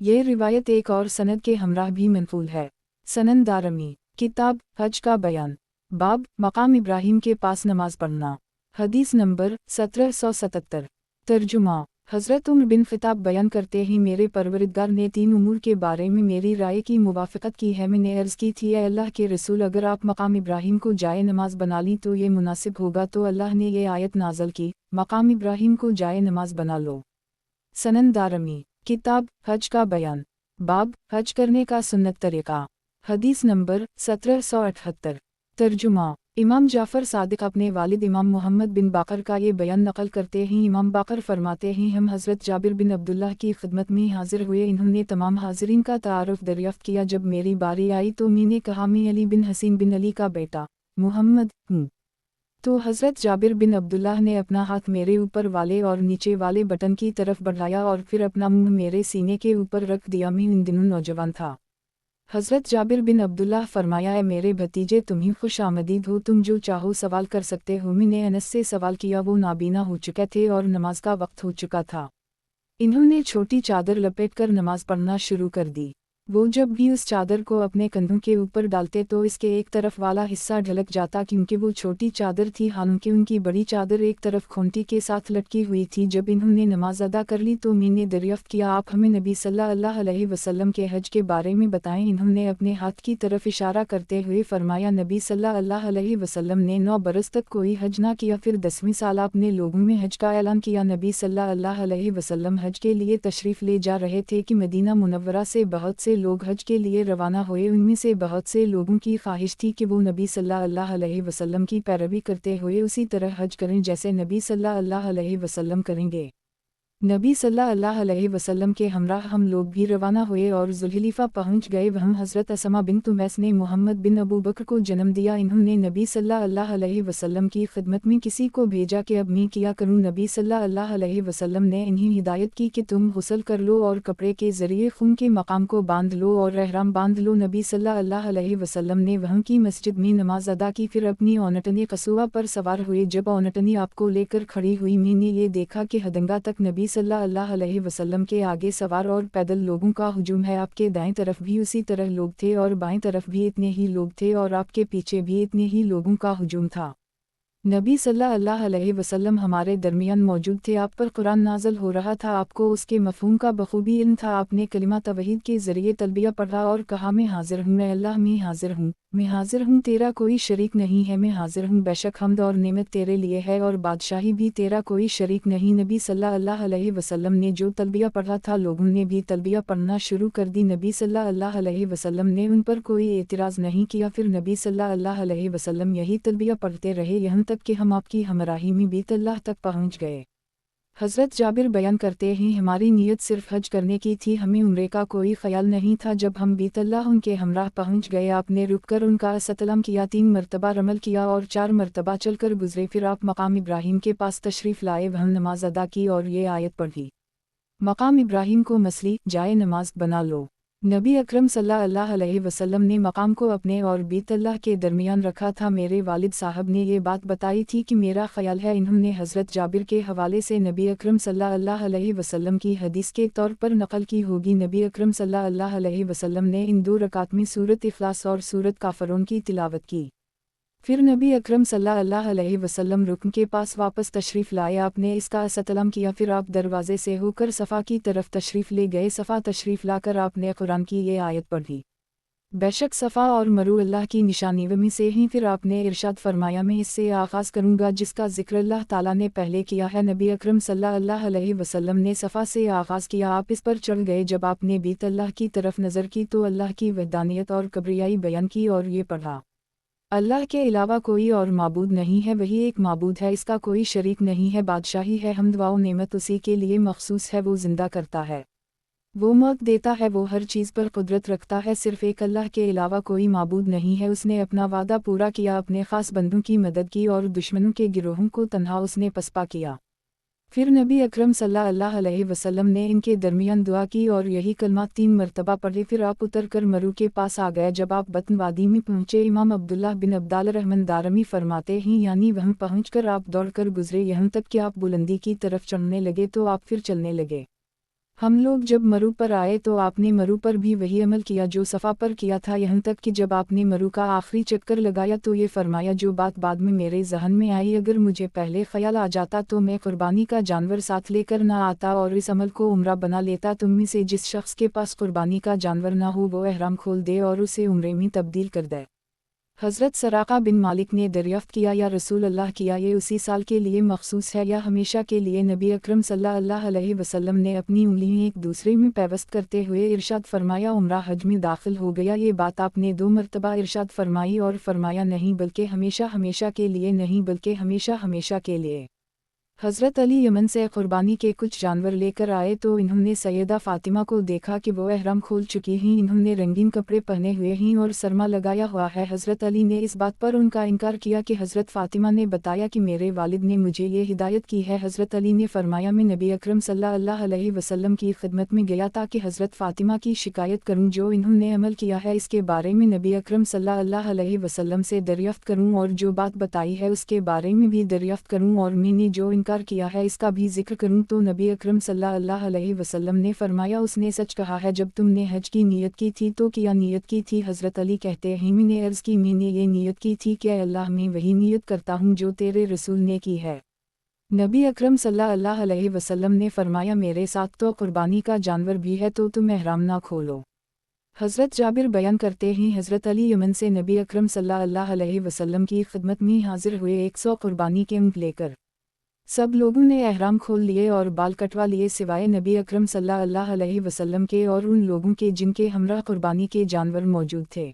یہ روایت ایک اور سند کے ہمراہ بھی منقول ہے۔ سنن دارمی، کتاب حج کا بیان، باب مقام ابراہیم کے پاس نماز پڑھنا۔ حدیث نمبر 1777۔ ترجمہ۔ حضرت عمر بن خطاب بیان کرتے ہیں میرے پروردگار نے 3 امور کے بارے میں میری رائے کی موافقت کی ہے۔ میں نے عرض کی تھی اے اللہ کے رسول اگر آپ مقام ابراہیم کو جائے نماز بنا لیں تو یہ مناسب ہوگا، تو اللہ نے یہ آیت نازل کی مقام ابراہیم کو جائے نماز بنا لو۔ سنن دارمی، کتاب حج کا بیان، باب حج کرنے کا سنت طریقہ۔ حدیث نمبر 1778۔ ترجمہ۔ امام جعفر صادق اپنے والد امام محمد بن باقر کا یہ بیان نقل کرتے ہیں امام باقر فرماتے ہیں ہم حضرت جابر بن عبداللہ کی خدمت میں حاضر ہوئے، انہوں نے تمام حاضرین کا تعارف دریافت کیا۔ جب میری باری آئی تو میں نے کہا میں علی بن حسین بن علی کا بیٹا محمد ہوں، تو حضرت جابر بن عبداللہ نے اپنا ہاتھ میرے اوپر والے اور نیچے والے بٹن کی طرف بڑھایا اور پھر اپنا منہ میرے سینے کے اوپر رکھ دیا۔ میں ان دنوں نوجوان تھا۔ حضرت جابر بن عبداللہ فرمایا اے میرے بھتیجے تمہیں خوش آمدید ہو، تم جو چاہو سوال کر سکتے ہو۔ میں نے انس سے سوال کیا، وہ نابینا ہو چکے تھے اور نماز کا وقت ہو چکا تھا۔ انہوں نے چھوٹی چادر لپیٹ کر نماز پڑھنا شروع کر دی۔ وہ جب بھی اس چادر کو اپنے کندھوں کے اوپر ڈالتے تو اس کے ایک طرف والا حصہ ڈھلک جاتا کیونکہ وہ چھوٹی چادر تھی، حالانکہ ان کی بڑی چادر ایک طرف کھونٹی کے ساتھ لٹکی ہوئی تھی۔ جب انہوں نے نماز ادا کر لی تو میں نے دریافت کیا آپ ہمیں نبی صلی اللہ علیہ وسلم کے حج کے بارے میں بتائیں۔ انہوں نے اپنے ہاتھ کی طرف اشارہ کرتے ہوئے فرمایا نبی صلی اللہ علیہ وسلم نے 9 برس تک کوئی حج نہ کیا، پھر 10ویں سال آپ نے لوگوں میں حج کا اعلان کیا۔ نبی صلی اللہ علیہ وسلم حج کے لیے تشریف لے جا رہے تھے کہ مدینہ منورہ سے بہت سے لوگ حج کے لیے روانہ ہوئے، ان میں سے بہت سے لوگوں کی خواہش تھی کہ وہ نبی صلی اللہ علیہ وسلم کی پیروی کرتے ہوئے اسی طرح حج کریں جیسے نبی صلی اللہ علیہ وسلم کریں گے۔ नबी सल्लल्लाहु अलैहि वसल्लम के हमराह हम लोग भी रवाना हुए और जुल्हिलीफा पहुंच गए। वहाँ हज़रत असमा बिन्त उमैस ने मोहम्मद बिन अबू बकर को जन्म दिया। इन्होंने नबी सल्लल्लाहु अलैहि वसल्लम की खिदमत में किसी को भेजा कि अब मैं किया करूँ। नबी सल्लल्लाहु अलैहि वसल्लम ने इन्हें हिदायत की कि तुम गुस्ल कर लो और कपड़े के ज़रिए खून के मकाम को बांध लो और एहराम बांध लो। नबी सल्लल्लाहु अलैहि वसल्लम ने वहाँ की मस्जिद में नमाज अदा की, फिर अपनी औनटनी कसूआ पर सवार हुए। जब औनटनी आपको लेकर खड़ी हुई, मैंने ये देखा कि हदंगा तक नबी सल्लल्लाहु अलैहि वसल्लम के आगे सवार और पैदल लोगों का हुजूम है। आपके दाएं तरफ भी उसी तरह लोग थे और बाएं तरफ भी इतने ही लोग थे और आपके पीछे भी इतने ही लोगों का हुजूम था। नबी सल्लल्लाहु अलैहि वसल्लम हमारे दरमियान मौजूद थे। आप पर कुरान नाज़िल हो रहा था, आपको उसके मफ़हूम का बखूबी इल्म था। आपने कलिमा तवहीद के ज़रिए तलबिया पढ़ा और कहा, मैं हाजिर हूँ, मैं अल्लाह, मैं हाजिर हूँ, मैं हाजिर हूँ, तेरा कोई शरीक नहीं है, मैं हाजिर हूँ, बेशक हम्द और नेमत तेरे लिए है और बादशाही भी तेरा कोई शरीक नहीं। नबी सल्लल्लाहु अलैहि वसल्लम ने जो तलबिया पढ़ा था, लोगों ने भी तलबिया पढ़ना शुरू कर दी। नबी सल्लल्लाहु अलैहि वसल्लम ने उन पर कोई एतराज़ नहीं किया। फिर नबी सल्लल्लाहु अलैहि वसल्लम यही तलबिया पढ़ते रहे यहाँ तक कि हम आपकी हमराही में बीत अल्लाह तक पहुँच गए। हज़रत जाबिर बयान करते हैं, हमारी नीयत सिर्फ हज करने की थी, हमें उम्रे का कोई ख्याल नहीं था। जब हम बीतल्लाह उनके हमराह पहुँच गए, आपने रुककर उनका सलाम किया, 3 मरतबा रमल किया और 4 मरतबा चलकर गुजरे। फिर आप मकाम इब्राहीम के पास तशरीफ़ लाए, वहाँ नमाज अदा की और ये आयत पढ़ी, मकाम इब्राहीम को मसली जाए नमाज बना लो। नबी अकरम सल्लल्लाहु अलैहि वसल्लम ने मकाम को अपने और बीत अल्लाह के दरमियान रखा था। मेरे वालिद साहब ने ये बात बताई थी कि मेरा ख्याल है, इन्होंने हज़रत जाबिर के हवाले से नबी अकरम सल्लल्लाहु अलैहि वसल्लम की हदीस के तौर पर नकल की होगी। नबी अकरम सल्लल्लाहु अलैहि वसल्लम ने इन 2 रकात में सूरत इखलास और सूरत काफिरून की तिलावत की। फिर नबी अकरम सल्लल्लाहु अलैहि वसल्लम रुकन के पास वापस तशरीफ़ लाए, आपने इसका सलाम किया। फिर आप दरवाज़े से होकर सफ़ा की तरफ तशरीफ़ ले गए। सफ़ा तशरीफ़ लाकर आपने कुरान की ये आयत पढ़ी, बेशक सफ़ा और मरू अल्लाह की निशानी में से ही। फिर आपने इरशाद फरमाया, मैं इससे आगाज़ करूँगा जिसका ज़िक्र अल्लाह ताला ने पहले किया है। नबी अकरम सल्लल्लाहु अलैहि वसल्लम ने सफ़ा से आगाज़ किया, आप इस पर चढ़ गए। जब आपने बीत अल्लाह की तरफ नज़र की तो अल्लाह की वहदानियत और कब्रियाई बयान की और ये पढ़ा, अल्लाह के अलावा कोई और माबूद नहीं है, वही एक माबूद है, इसका कोई शरीक नहीं है, बादशाही है, हम्द व नेमत उसी के लिए मखसूस है। वो ज़िंदा करता है, वो मौत देता है, वो हर चीज़ पर कुदरत रखता है, सिर्फ़ एक अल्लाह के अलावा कोई माबूद नहीं है। उसने अपना वादा पूरा किया, अपने ख़ास बंदों की मदद की और दुश्मनों के गिरोहों को तन्हा उसने पसपा किया। फिर नबी अकरम सल्लल्लाहु अलैहि वसल्लम ने इनके दरमियान दुआ की और यही कलमा 3 मरतबा पढ़े। फिर आप उतर कर मरू के पास आ गए। जब आप बतन वादी में पहुँचे, इमाम अब्दुल्लाह बिन अब्दाल रहमान दारमी फरमाते हैं, यानी वहाँ पहुँचकर आप दौड़कर गुजरे, यहाँ तक कि आप बुलंदी की तरफ चढ़ने लगे तो आप फिर चलने लगे। हम लोग जब मरू पर आए तो आपने मरू पर भी वही अमल किया जो सफ़ा पर किया था, यहाँ तक कि जब आपने मरू का आखिरी चक्कर लगाया तो ये फरमाया, जो बात बाद में मेरे जहन में आई, अगर मुझे पहले ख्याल आ जाता तो मैं कुर्बानी का जानवर साथ लेकर ना आता और इस अमल को उम्रा बना लेता। तुम में से जिस शख्स के पास कुर्बानी का जानवर ना हो वो एहराम खोल दे और उसे उम्रे में तब्दील कर दे। हज़रत सराक़ा बिन मालिक ने दरियाफ़्त किया, या रसूल अल्लाह, किया ये उसी साल के लिए मखसूस है या हमेशा के लिए? नबी अकरम सल्लल्लाहु अलैहि वसल्लम ने अपनी उंगलियां एक दूसरे में पैवस्त करते हुए इरशाद फरमाया, उम्रा हज में दाखिल हो गया। ये बात आपने 2 मरतबा इरशाद फरमाई और फरमाया, नहीं बल्कि हमेशा हमेशा के लिए, नहीं बल्कि हमेशा हमेशा के लिए। हज़रत अली यमन से क़ुरबानी के कुछ जानवर लेकर आए तो इन्होंने सैयदा फ़ातिमा को देखा कि वो एहराम खोल चुकी हैं, इन्होंने रंगीन कपड़े पहने हुए हैं और सरमा लगाया हुआ है। हज़रत अली ने इस बात पर उनका इनकार किया कि हज़रत फ़ातिमा ने बताया कि मेरे वालिद ने मुझे ये हिदायत की है। हज़रत अली ने फरमाया, मैं नबी अकरम सल्लल्लाहु अलैहि वसल्लम की खिदमत में गया ताकि हज़रत फ़ातिमा की शिकायत करूँ जो इन्होंने अमल किया है, इसके बारे में नबी अकरम सल्लल्लाहु अलैहि वसल्लम से दरियाफ़्त करूँ और जो बात बताई है उसके बारे में भी दरियाफ़्त करूँ और मैंने जो इनकार किया है इसका भी जिक्र करूं। तो नबी अकरम सल्लल्लाहु अलैहि वसल्लम ने फरमाया, उसने सच कहा है। जब तुमने हज की नीयत की थी तो क्या नीयत की थी? हज़रत अली कहते हैं, मैंने अर्ज़ की, मैंने ये नीयत की थी कि अल्लाह, मैं वही नीयत करता हूँ जो तेरे रसूल ने की है। नबी अकरम सल्लल्लाहु अलैहि वसल्लम ने फरमाया, मेरे साथ तो कुर्बानी का जानवर भी है तो तुम एहराम ना खोलो। हज़रत जाबिर बयान करते हैं, हज़रत अली यमन से नबी अकरम सल्लल्लाहु अलैहि वसल्लम की खिदमत में हाजिर हुए 100 कुर्बानी के ऊँट लेकर। सब लोगों ने एहराम खोल लिए और बाल कटवा लिए सिवाय नबी अकरम सल्लल्लाहु अलैहि वसल्लम के और उन लोगों के जिनके हमरा कुर्बानी के जानवर मौजूद थे।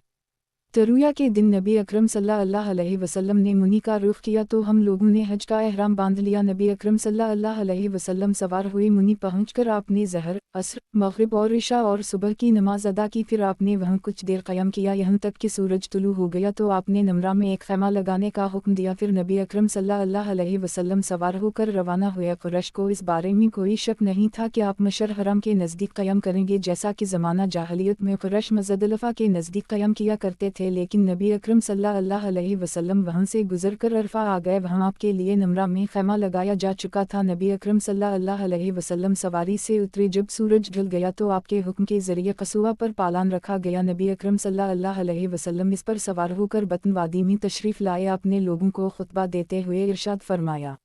तरुया के दिन नबी अकरम सल्लल्लाहु अलैहि वसल्लम ने मुनी का रुख किया तो हम लोगों ने हज का एहराम बांध लिया। नबी अकरम सल्लल्लाहु अलैहि वसल्लम सवार हुए। मुनी पहुंचकर आपने ज़हर, असर, मगरिब और इशा और सुबह की नमाज अदा की। फिर आपने वहाँ कुछ देर क़याम किया यहाँ तक कि सूरज तुलू हो गया तो आपने नमरा में एक खैमा लगाने का हुक्म दिया। फिर नबी अकरम सल्लल्लाहु अलैहि वसल्लम सवार होकर रवाना हुए। कुरैश को इस बारे में कोई शक नहीं था कि आप मशर हरम के नज़दीक क़याम करेंगे, जैसा कि ज़माना जाहलियत में कुरैश मुज़दलिफ़ा के नज़दीक क़याम किया करते थे। लेकिन नबी अकरम सल्लल्लाहु अलैहि वसल्लम वहां से गुजरकर अरफा आ गए। वहां आपके लिए नमरा में खैमा लगाया जा चुका था। नबी अकरम सल्लल्लाहु अलैहि वसल्लम सवारी से उतरे। जब सूरज ढल गया तो आपके हुक्म के जरिए कसूआ पर पालान रखा गया। नबी अकरम सल्लल्लाहु अलैहि वसल्लम इस पर सवार होकर बतन वादी में तशरीफ़ लाए। आपने लोगों को खुतबा देते हुए इरशाद फरमाया,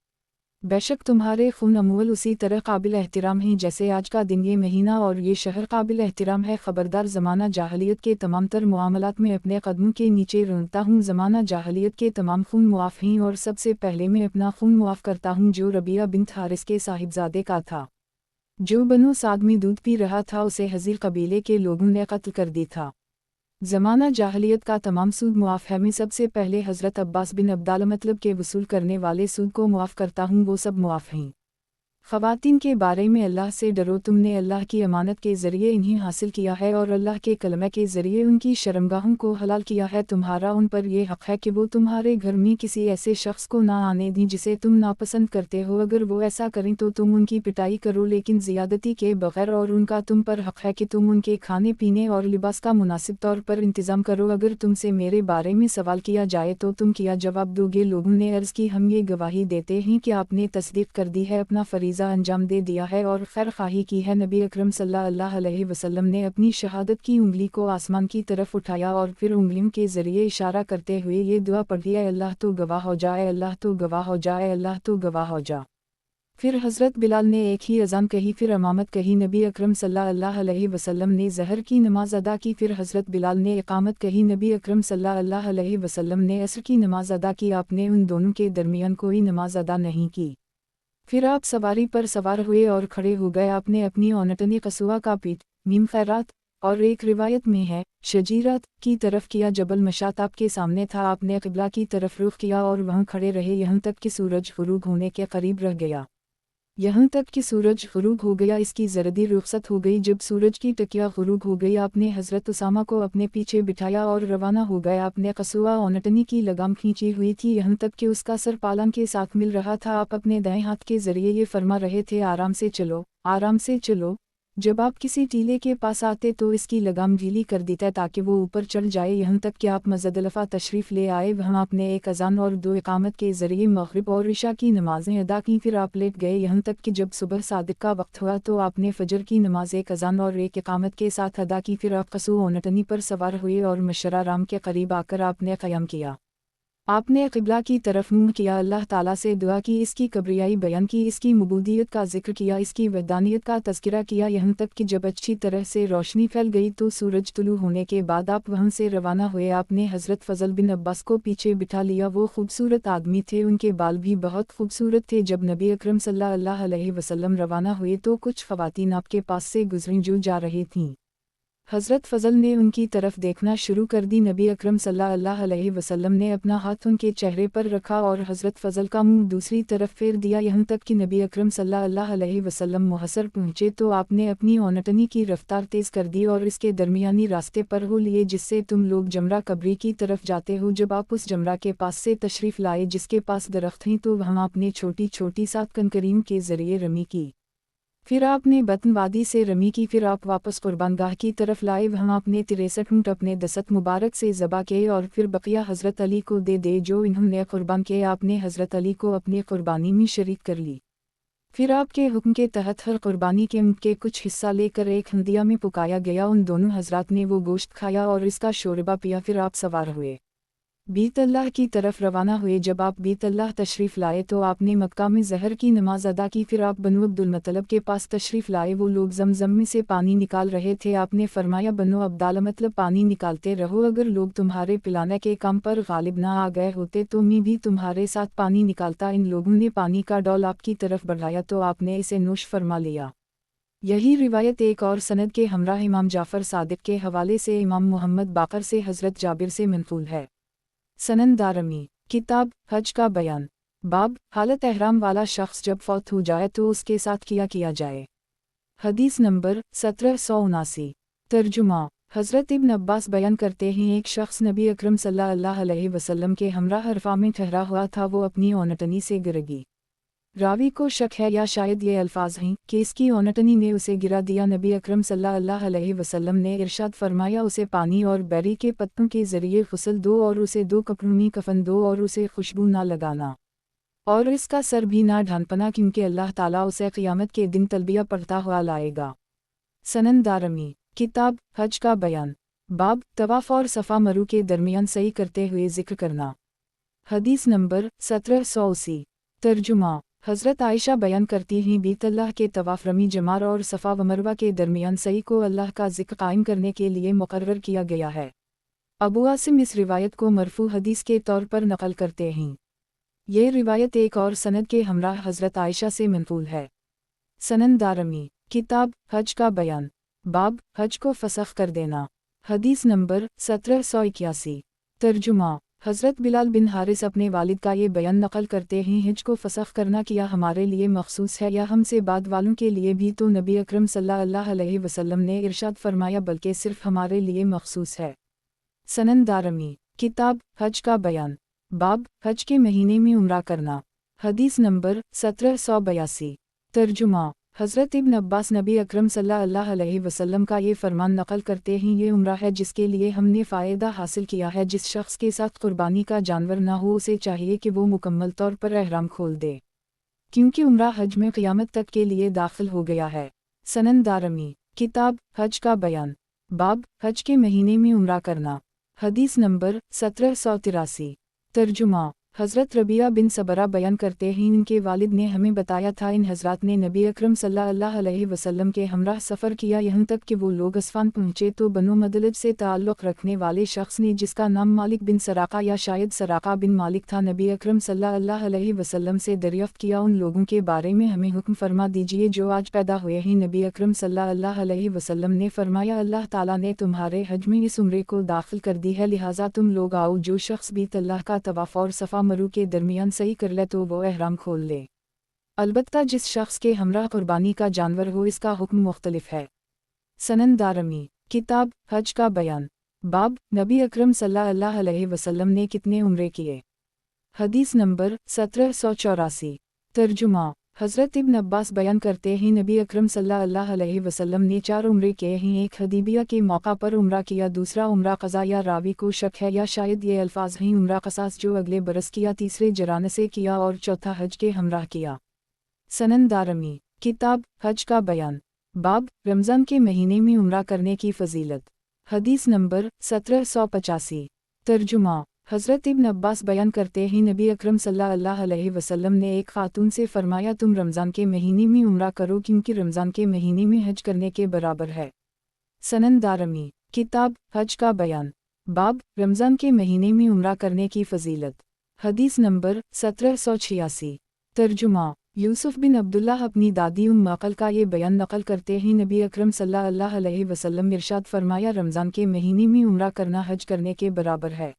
बेशक तुम्हारे खून अमूल उसी तरह काबिल एहतराम हैं जैसे आज का दिन, ये महीना और ये शहर काबिल एहतराम है। ख़बरदार, ज़माना जाहलियत के तमाम तर मामलात में अपने कदमों के नीचे रौंदता हूँ। ज़माना जाहलियत के तमाम खून मुआफ़ हैं और सबसे पहले मैं अपना खून मुआफ़ करता हूँ जो रबिया बिन्त हारिस के साहिबजादे का था। जो बनु साद में दूध पी रहा था उसे हज़ील कबीले के लोगों ने कत्ल कर दी था। ज़माना जाहलियत का तमाम सूद मुआफ़ है। मैं सबसे पहले हज़रत अब्बास बिन अब्दाल मतलब के वसूल करने वाले सूद को मुआफ़ करता हूँ, वो सब मुआफ़ हैं। ख़वातीन के बारे में अल्लाह से डरो, तुमने अल्लाह की अमानत के ज़रिए इन्हें हासिल किया है और अल्लाह के कलमे के ज़रिए उनकी शर्मगाहों को हलाल किया है। तुम्हारा उन पर यह हक़ है कि वो तुम्हारे घर में किसी ऐसे शख्स को ना आने दें जिसे तुम नापसंद करते हो। अगर वो ऐसा करें तो तुम उनकी पिटाई करो, लेकिन ज़ियादती के बग़ैर, और उनका तुम पर हक़ है कि तुम उनके खाने पीने और लिबास का मुनासिब तौर पर इंतज़ाम करो। अगर तुमसे मेरे बारे में सवाल किया जाए तो तुम क्या जवाब दोगे? लोगों ने अर्ज़ की, हम ये गवाही देते हैं कि आपने तस्दीक़ कर दी है, अपना फरीज़ा अंजाम दे दिया है और खैर खाही की है। नबी अकरम सल्लल्लाहु अलैहि वसल्लम ने अपनी शहादत की उंगली को आसमान की तरफ उठाया और फिर उंगलियों के ज़रिए इशारा करते हुए ये दुआ पढ़ी, अल्लाह तो गवाह हो जाए, अल्लाह तो गवाह हो जाए, अल्लाह तो गवाह हो जा। फिर हज़रत बिलाल ने एक ही अज़ान कही, फिर इमामत कही। नबी अकरम सल्लल्लाहु अलैहि वसल्लम ने ज़हर की नमाज अदा की। फिर हज़रत बिलाल ने इकामत कही। नबी अकरम सल्लल्लाहु अलैहि वसल्लम ने असर की नमाज अदा की। आपने उन दोनों के दरमियान कोई नमाज अदा नहीं की। फिर आप सवारी पर सवार हुए और खड़े हो गए। आपने अपनी औनटनी कसूआ का पीठ, मीम खैरात और एक रिवायत में है शजीरत की तरफ किया। जबल मशात आपके सामने था। आपने क़िबला की तरफ रुख किया और वहाँ खड़े रहे यहाँ तक कि सूरज ग़ुरूब होने के करीब रह गया। यहाँ तक कि सूरज ग़ुरूब हो गया, इसकी ज़रदी रुखसत हो गई। जब सूरज की टकिया ग़ुरूब हो गई आपने हज़रत उसामा को अपने पीछे बिठाया और रवाना हो गए। आपने कसूआ औनटनी की लगाम खींची हुई थी यहाँ तक कि उसका सर पालन के साथ मिल रहा था। आप अपने दाएं हाथ के ज़रिए ये फरमा रहे थे, आराम से चलो, आराम से चलो। जब आप किसी टीले के पास आते तो इसकी लगाम ढीली कर देता ताकि वो ऊपर चढ़ जाए। यहाँ तक कि आप मुज़दलिफ़ा तशरीफ़ ले आए। वहाँ आपने एक अज़ान और दो इकामत के ज़रिए मग़रिब और इशा की नमाज़ें अदा की। फिर आप लेट गए यहाँ तक कि जब सुबह सादिक का वक्त हुआ तो आपने फ़जर की नमाज़ एक अज़ान और एक इकामत के साथ अदा की। फिर आप कसूआ औनटनी पर सवार हुए और मशरा राम के करीब आकर आपने क़याम किया। आपने क़िबला की तरफ मुँह किया, अल्लाह ताला से दुआ की, इसकी कब्रियाई बयान की, इसकी मबूदियत का जिक्र किया, इसकी वहदानियत का तज़किरा किया। यहाँ तक कि जब अच्छी तरह से रोशनी फैल गई तो सूरज तुलू होने के बाद आप वहाँ से रवाना हुए। आपने हज़रत फ़ज़ल बिन अब्बास को पीछे बिठा लिया। वो खूबसूरत आदमी थे, उनके बाल भी बहुत खूबसूरत थे। जब नबी अकरम सल्लल्लाहु अलैहि वसल्लम रवाना हुए तो कुछ ख़वातीन आपके पास से गुज़रीं जो जा रही थीं। हज़रत फ़ज़ल ने उनकी तरफ देखना शुरू कर दी। नबी अकरम सल्लल्लाहु अलैहि वसल्लम ने अपना हाथ उनके चेहरे पर रखा और हज़रत फ़ज़ल का मुंह दूसरी तरफ फेर दिया। यहाँ तक कि नबी अकरम सल्लल्लाहु अलैहि वसल्लम मुहस्सर पहुँचे तो आपने अपनी औनटनी की रफ्तार तेज़ कर दी और इसके दरमियानी रास्ते पर हो लिए जिससे तुम लोग जमरा कब्री की तरफ जाते हो। जब आप उस जमरा के पास से तशरीफ़ लाए जिसके पास दरख्त हैं तो वहाँ आपने छोटी छोटी सात कंकरीम के ज़रिए रमी की। फिर आपने बतन वादी से रमी की। फिर आप वापस कुर्बानगाह की तरफ लाए। वहाँ आपने 63 ऊँट अपने दस्त मुबारक से ज़बा किए और फिर बकिया हज़रत अली को दे जो इन्होंने कुर्बान किए। आपने हज़रत अली को अपनी कुर्बानी में शरीक कर ली। फिर आपके हुक्म के तहत हर कुर्बानी के ऊँट के कुछ हिस्सा लेकर एक हंदिया में पकाया गया। उन दोनों हज़रात ने वो गोश्त खाया और इसका शोरबा पिया। फिर आप सवार हुए, बीतल्लाह की तरफ रवाना हुए। जब आप बीतल्लाह तशरीफ़ लाए तो आपने मक्का में ज़हर की नमाज अदा की। फिर आप बनु अब्दुल मतलब के पास तशरीफ़ लाए। वो लोग ज़मज़म में से पानी निकाल रहे थे। आपने फरमाया, बनु अब्दाल मतलब पानी निकालते रहो, अगर लोग तुम्हारे पिलाने के काम पर गालिब ना आ गए होते तो मैं भी तुम्हारे साथ पानी निकालता। इन लोगों ने पानी का डोल आपकी तरफ बढ़ाया तो आपने इसे नोश फरमा लिया। यही रिवायत एक और सनद के हमरा इमाम जाफ़र सादिक के हवाले से इमाम मोहम्मद बाकर से हज़रत जाबिर से मंक़ूल है। सनन दारमी, किताब हज का बयान। बाब, हालत एहराम वाला शख्स जब फौत हो जाए तो उसके साथ किया जाए। हदीस नंबर 1779। तर्जुमा, हज़रत इब्न अब्बास बयान करते हैं एक शख्स नबी अकरम सल्लल्लाहु अलैहि वसल्लम के हमरा हरफा में ठहरा हुआ था, वो अपनी ओनटनी से गिर गई। रावी को शक है या शायद ये अल्फाज हैं कि इसकी ओनटनी ने उसे गिरा दिया। नबी अकरम सल्लल्लाहु अलैहि वसल्लम ने इरशाद फरमाया, उसे पानी और बेरी के पत्तों के ज़रिए गुस्ल दो और उसे 2 कपड़ों में कफन दो और उसे खुशबू ना लगाना और इसका सर भी ना ढांपना, क्योंकि अल्लाह ताला उसे क़ियामत के दिन तलबिया पढ़ता हुआ लाएगा। सनन दारमी, किताब हज का बयान। बाब, तवाफ़ और सफ़ा मरू के दरमियान सही करते हुए ज़िक्र करना। हदीस नंबर 1780। तर्जुमा, हज़रत आयशा बयान करती हैं बीत अल्लाह के तवाफ़ रमी जमार और सफ़ा व मरवा के दरमियान सही को अल्लाह का ज़िक्र कायम करने के लिए मुक़र्रर किया गया है। अबू आसिम इस रिवायत को मरफ़ू हदीस के तौर पर नक़ल करते हैं। ये रिवायत एक और सनद के हमराह हज़रत आयशा से मंक़ूल है। सनन दारमी, किताब हज का बयान। बाब, हज को फसख़ कर देना। हदीस नंबर 1781। तर्जुमा, हज़रत बिलाल बिन हारिस अपने वालिद का ये बयान नक़ल करते हैं, हज को फसख़ करना क्या हमारे लिए मखसूस है या हमसे बाद वालों के लिए भी? तो नबी अकरम सल्लल्लाहु अलैहि वसल्लम ने इरशाद फरमाया, बल्कि सिर्फ़ हमारे लिए मखसूस है। सनन दारमी, किताब हज का बयान। बाब, हज के महीने में उम्रा करना। हदीस नंबर 1782। तर्जुमा, हज़रत इब्न अब्बास नबी अकरम सल्लल्लाहु अलैहि वसल्लम का ये फरमान नक़ल करते हैं, ये उम्रा है जिसके लिए हमने फ़ायदा हासिल किया है। जिस शख्स के साथ कुर्बानी का जानवर ना हो उसे चाहिए कि वो मुकम्मल तौर पर एहराम खोल दे, क्योंकि उम्रा हज में क़ियामत तक के लिए दाखिल हो गया है। सनन दारमी, किताब हज का बयान। बाब, हज के महीने में उम्रा करना। हदीस नंबर 1783। तर्जुमा, हज़रत रबिया बिन सबरा बयान करते हैं इनके वालिद ने हमें बताया था, इन हज़रात ने नबी अकरम सल्लल्लाहु अलैहि वसल्लम के हमराह सफ़र किया, यहाँ तक कि वो लोग असफ़ान पहुँचे तो बनु मदलज से ताल्लुक़ रखने वाले शख्स ने, जिसका नाम मालिक बिन सराक़ा या शायद सराक़ा बिन मालिक था, नबी अकरम सल्लल्लाहु अलैहि वसल्लम से दरियाफ़्त किया, उन लोगों के बारे में हमें हुक्म फरमा दीजिए जो आज पैदा हुए हैं। नबी अकरम सल्लल्लाहु अलैहि वसल्लम ने फरमाया, अल्लाह ताला ने तुम्हारे हज में इस उम्रे को दाखिल कर दी है, लिहाजा तुम लोग आओ। जो शख्स भी अल्लाह का तवाफ़ और सफ़ा मरू के दरमियान सही कर ले तो वो एहराम खोल ले। अलबत्ता जिस शख्स के हमरा कुर्बानी का जानवर हो इसका हुक्म मुख्तलिफ है। सनन दारमी, किताब हज का बयान। बाब, नबी अकरम सल्लल्लाहु अलैहि वसल्लम ने कितने उम्रे किए। हदीस नंबर 1784। तर्जुमा, हज़रत इब्न अब्बास बयान करते हैं नबी अकरम सल्लल्लाहु अलैहि वसल्लम ने 4 उम्रे किए हैं। एक हदीबिया के मौका पर उम्रा किया, दूसरा उम्रा क़ज़ा या रावी को शक है या शायद ये अल्फाज हैं उम्रा क़सास जो अगले बरस किया, तीसरे जरान से किया और चौथा हज के हमराह किया। सनन दारमी, किताब हज का बयान। बाब, रमज़ान के महीने में उम्रा करने की फ़जीलत। हदीस नंबर 1785। तर्जुमा, हज़रत इब्न अब्बास बयान करते हैं नबी अकरम सल्लल्लाहु अलैहि वसल्लम ने एक खातून से फरमाया, तुम रमज़ान के महीने में उम्रा करो, क्योंकि रमज़ान के महीने में हज करने के बराबर है। सनन दारमी, किताब हज का बयान। बाब, रमज़ान के महीने में उम्रा करने की फ़जीलत। हदीस नंबर 1786। तर्जुमा, यूसुफ बिन अब्दुल्लाह अपनी दादी मक़ल का ये बयान नक़ल करते हैं, नबी अकरम सल्लल्लाहु अलैहि वसल्लम इरशाद फरमाया, रमज़ान के महीने में उम्रा करना हज करने के बराबर है।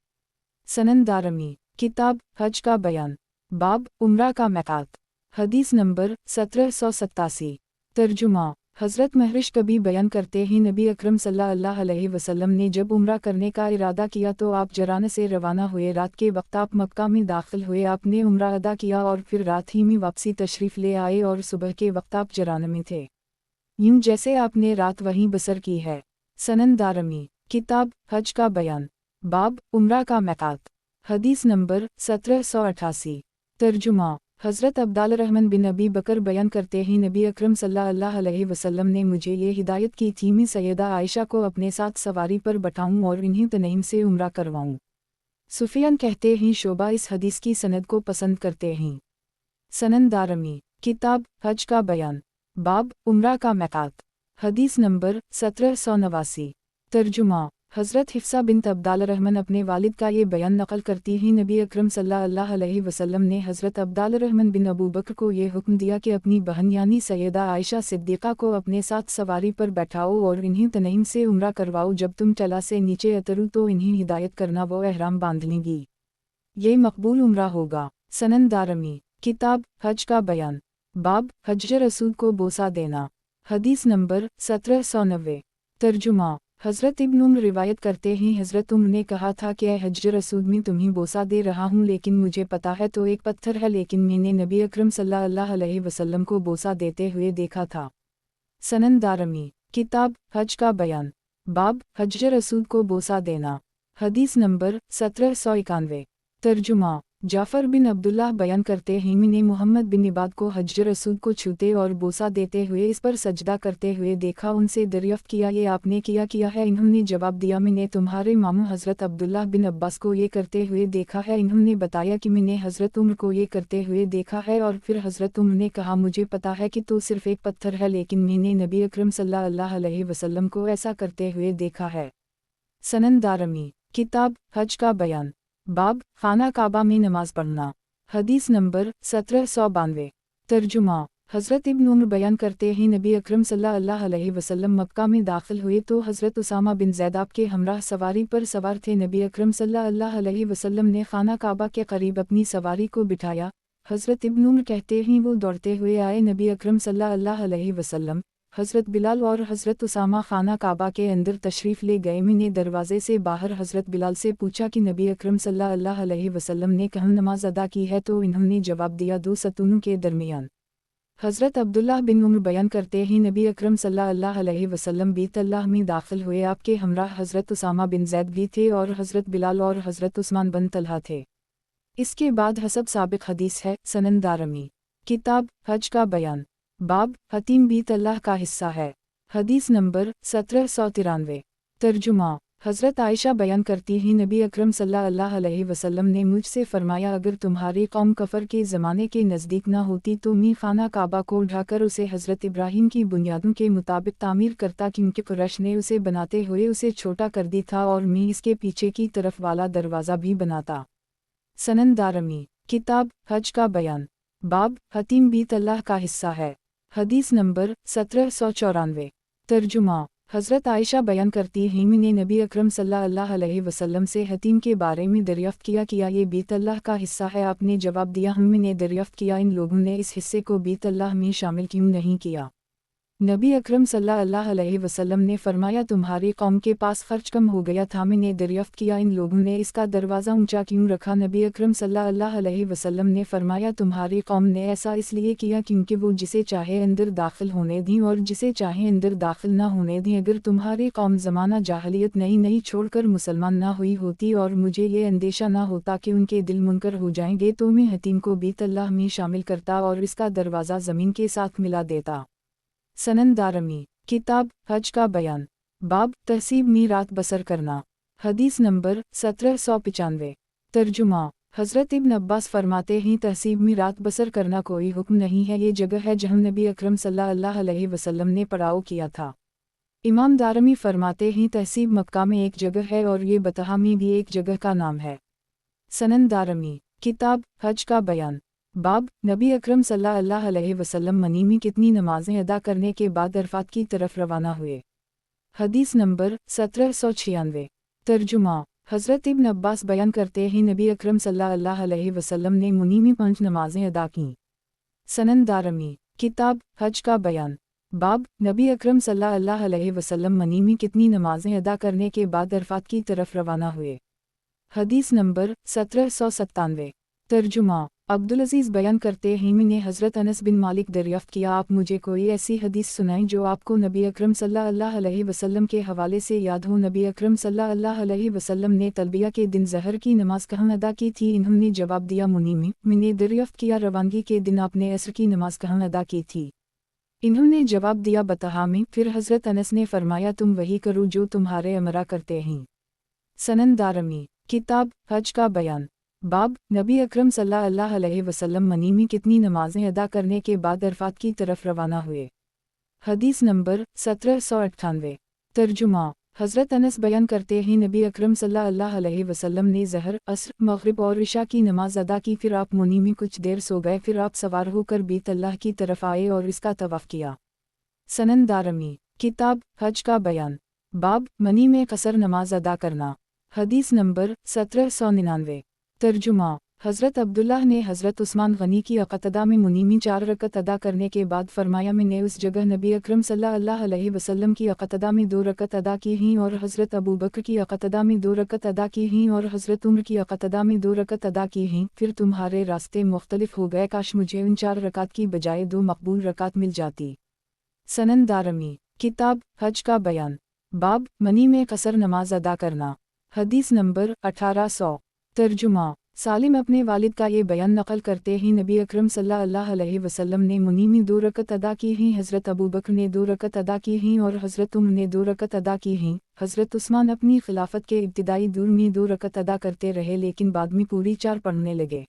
सनन दारमी, किताब हज का बयान। बाब, उम्रा का मिक़ात। हदीस नंबर 1787। तर्जुमा, हज़रत महरिश कभी बयान करते हैं नबी अकरम सल्लल्लाहु अलैहि वसल्लम ने जब उम्रा करने का इरादा किया तो आप जरान से रवाना हुए, रात के वक्त आप मक्का में दाखिल हुए, आपने उम्रा अदा किया और फिर रात ही में वापसी तशरीफ़ ले आए और सुबह के वक्त आप जरान में थे, यूं जैसे आपने रात वहीं बसर की है। सनन दारमी, किताब हज का बयान। बाब, उम्रा का मिक़ात। हदीस नंबर 1788। तर्जुमा, हज़रत अब्दुल्लाह रहमान बिन अबी बकर बयान करते हैं नबी अकरम सल्लल्लाहु अलैहि वसल्लम ने मुझे ये हिदायत की थी, मैं सैयदा आयशा को अपने साथ सवारी पर बैठाऊं और इन्हें तनईम से उम्रा करवाऊं। सुफियान कहते हैं शोबा इस हदीस की सनद को पसंद करते हैं। सनन दारमी, किताब हज का बयान। बाब, उम्रा का मिक़ात। हदीस नंबर 1789। तर्जुमा, हज़रत हिफ्सा बिन्त अब्दालरहमान अपने वालिद का ये बयान नकल करती ही नबी अकरम सल्लल्लाहु अलैहि वसल्लम ने हज़रत अब्दालरहमान बिन अबू बकर को ये हुक्म दिया कि अपनी बहन यानी सैयदा आयशा सिद्दीक़ा को अपने साथ सवारी पर बैठाओ और इन्हें तनईम से उम्रा करवाओ। जब तुम टला से नीचे उतरो तो इन्हें हिदायत करना, वो एहराम बांध लेंगी, ये मकबूल उम्रा होगा। सनन दारमी किताब हज का बयान बाब हज रसूल को बोसा देना। हदीस नंबर 1790। तर्जुमा हज़रत इब्न उम्र रिवायत करते हैं, हज़रत उम्र ने कहा था कि ए हज रसूल, मैं तुम्हें बोसा दे रहा हूँ, लेकिन मुझे पता है तो एक पत्थर है, लेकिन मैंने नबी अकरम सल्लल्लाहु अलैहि वसल्लम को बोसा देते हुए देखा था। सनन दारमी किताब हज का बयान बाब हज रसूल को बोसा देना। हदीस नंबर 1791। तर्जुमा जाफ़र बिन अब्दुल्लाह बयान करते हैं, मैंने मोहम्मद बिन इबाद को हज रसूल को छूते और बोसा देते हुए इस पर सजदा करते हुए देखा। उनसे दरियाफ्त किया, ये आपने किया है? इन्होंने जवाब दिया, मैंने तुम्हारे मामू हज़रत अब्दुल्लाह बिन अब्बास को ये करते हुए देखा है। इन्होंने बताया कि मैंने हज़रत उम्र को ये करते हुए देखा है, और फिर हज़रत उम्र ने कहा, मुझे पता है कि तो सिर्फ एक पत्थर है, लेकिन मैंने नबी अकरम सल्लल्लाहु अलैहि वसल्लम को ऐसा करते हुए देखा है। सनन दारमी किताब हज का बयान बाब खाना काबा में नमाज पढ़ना। हदीस नंबर 1792। तर्जुमा हज़रत इब्न उम्र बयान करते हैं, नबी अकरम सल्लल्लाहु अलैहि वसल्लम मक्का में दाखिल हुए तो हज़रत उसामा बिन ज़ैद आपके हमराह सवारी पर सवार थे। नबी अकरम सल्लल्लाहु अलैहि वसल्लम ने खाना काबा के करीब अपनी सवारी को बिठाया। हज़रत इब्न उम्र कहते हैं, वो दौड़ते हुए आए। नबी अकरम सल्लल्लाहु अलैहि वसल्लम, हज़रत बिलाल और हज़रत उसामा खाना काबा के अंदर तशरीफ़ ले गए। मैंने दरवाज़े से बाहर हज़रत बिलाल से पूछा कि नबी अकरम सल्लल्लाहु अलैहि वसल्लम ने कहाँ नमाज अदा की है, तो इन्होंने जवाब दिया, दो सतूनों के दरमियान। हज़रत अब्दुल्लाह बिन उम्र बयान करते हैं, नबी अकरम सल्लल्लाहु अलैहि वसल्लम बैतुल्लाह में दाखिल हुए। आपके हमराह हज़रत उसामा बिन ज़ैद भी थे और हज़रत बिलाल और हज़रत उस्मान बिन तलहा थे। इसके बाद हसब साबिक हदीस है। सनन दारमी किताब हज का बयान बाब हतीम भी अल्लाह का हिस्सा है। हदीस नंबर 1793। तर्जुमा हज़रत आयशा बयान करती हैं, नबी अकरम सल्लल्लाहु अलैहि वसल्लम ने मुझसे फरमाया, अगर तुम्हारी कौम कफ़र के ज़माने के नज़दीक न होती तो मैं खाना काबा को ढाकर उसे हज़रत इब्राहीम की बुनियादों के मुताबिक तामीर करता, क्योंकि कुरैश ने उसे बनाते हुए उसे छोटा कर दी था, और मैं इसके पीछे की तरफ वाला दरवाज़ा भी बनाता। सनन दारमी किताब हज का बयान बाब हतीम भी अल्लाह का हिस्सा है। हदीस नंबर 1794। तर्जुमा हज़रत आयशा बयान करती हैं, मैंने नबी अकरम सल्लल्लाहु अलैहि वसल्लम से हतीम के बारे में दरियाफ्त किया ये बीत अल्लाह का हिस्सा है। आपने जवाब दिया, हमने दरियाफ्त किया, इन लोगों ने इस हिस्से को बीत अल्लाह में शामिल क्यों नहीं किया? नबी अकरम सल्लल्लाहु अलैहि वसल्लम ने फरमाया, तुम्हारी कौम के पास खर्च कम हो गया था। मैंने दरियाफ्त किया, इन लोगों ने इसका दरवाज़ा ऊंचा क्यों रखा? नबी अकरम सल्लल्लाहु अलैहि वसल्लम ने फरमाया, तुम्हारी कौम ने ऐसा इसलिए किया क्योंकि वो जिसे चाहे अंदर दाखिल होने दी और जिसे चाहे अंदर दाखिल न होने दी। अगर तुम्हारी कौम ज़माना जाहलियत नई छोड़कर मुसलमान ना हुई होती और मुझे ये अंदेशा ना होता कि उनके दिल मुनकर हो जाएंगे, तो मैं हतीम को बीत अल्लाह में शामिल करता और इसका दरवाज़ा ज़मीन के साथ मिला देता। सनन दारमी किताब हज का बयान बाब तहसीब में रात बसर करना। हदीस नंबर 1795। तर्जुमा हज़रत इब्न अब्बास फरमाते हैं, तहसीब में रात बसर करना कोई हुक्म नहीं है, ये जगह है जहाँ नबी अकरम सल्लल्लाहु अलैहि वसल्लम ने पड़ाव किया था। इमाम दारमी फरमाते हैं, तहसीब मक्का में एक जगह है और ये बतहा में भी एक जगह का नाम है। सनन दारमी किताब हज का बयान बाब नबी अकरम सल्लल्लाहु अलैहि वसल्लम मनी में कितनी नमाजें अदा करने के बाद अरफात की तरफ रवाना हुए। हदीस नंबर 1796। तर्जुमा हज़रत इब्न अब्बास बयान करते हैं, नबी अकरम सल्लल्लाहु अलैहि वसल्लम ने मुनी में 5 नमाजें अदा कीं। सनन दारमी किताब हज का बयान बाब नबी अकरम सल्लल्लाहु अलैहि वसल्लम मनी में कितनी नमाजें अदा करने के बाद अरफात की तरफ रवाना हुए। हदीस नंबर 1797। तर्जुमा अब्दुल अजीज़ बयान करते हैं, मैंने हज़रत अनस बिन मालिक दरियाफ्त किया, आप मुझे कोई ऐसी हदीस सुनाएं जो आपको नबी अकरम सल्लल्लाहु अलैहि वसल्लम के हवाले से याद हो। नबी अकरम सल्लल्लाहु अलैहि वसल्लम ने तलबिया के दिन ज़हर की नमाज कहाँ अदा की थी? इन्होंने जवाब दिया, मुनी में। मैंने दरियाफ्त किया, रवानगी के दिन आपने असर की नमाज कहाँ अदा की थी? इन्होंने जवाब दिया, बतहा में। फिर हज़रत अनस ने फरमाया, तुम वही करो जो तुम्हारे अमरा करते हैं। सनन दारमी किताब हज का बयान बाब नबी अकरम सल्लल्लाहु अलैहि वसल्लम मनी में कितनी नमाजें अदा करने के बाद अरफात की तरफ रवाना हुए। हदीस नंबर 1798। तर्जुमा حضرت انس بیان کرتے ہیں نبی اکرم صلی اللہ علیہ وسلم نے ظہر، عصر، مغرب اور عشاء کی نماز ادا کی، پھر آپ منی میں کچھ دیر سو گئے، پھر آپ سوار ہو کر بیت اللہ کی طرف آئے اور اس کا طواف کیا۔ سنن دارمی، کتاب حج کا بیان، باب منی میں قصر نماز ادا کرنا، حدیث نمبر 1799۔ ترجمہ: حضرت عبداللہ نے حضرت عثمان غنی کی اقتداء میں منی میں 4 رکعت ادا کرنے کے بعد فرمایا میں نے اس جگہ نبی اکرم صلی اللہ علیہ وسلم کی اقتداء میں 2 رکعت ادا کی ہیں اور حضرت ابو بکر کی اقتداء میں 2 رکعت ادا کی ہیں اور حضرت عمر کی اقتداء میں 2 رکعت ادا کی ہیں، پھر تمہارے راستے مختلف ہو گئے، کاش مجھے ان 4 رکعت کی بجائے 2 مقبول رکعت مل جاتی۔ سنن دارمی، کتاب حج کا بیان، باب منی میں قصر نماز ادا کرنا، حدیث نمبر 1800۔ ترجمہ: سالم اپنے والد کا یہ بیان نقل کرتے ہیں نبی اکرم صلی اللہ علیہ وسلم نے منی میں 2 رکعت ادا کی ہیں، حضرت ابو بکر نے 2 رکعت ادا کی ہیں اور حضرت عمر نے 2 رکعت ادا کی ہیں۔ حضرت عثمان اپنی خلافت کے ابتدائی دور میں 2 رکعت ادا کرتے رہے لیکن بعد میں پوری 4 پڑھنے لگے۔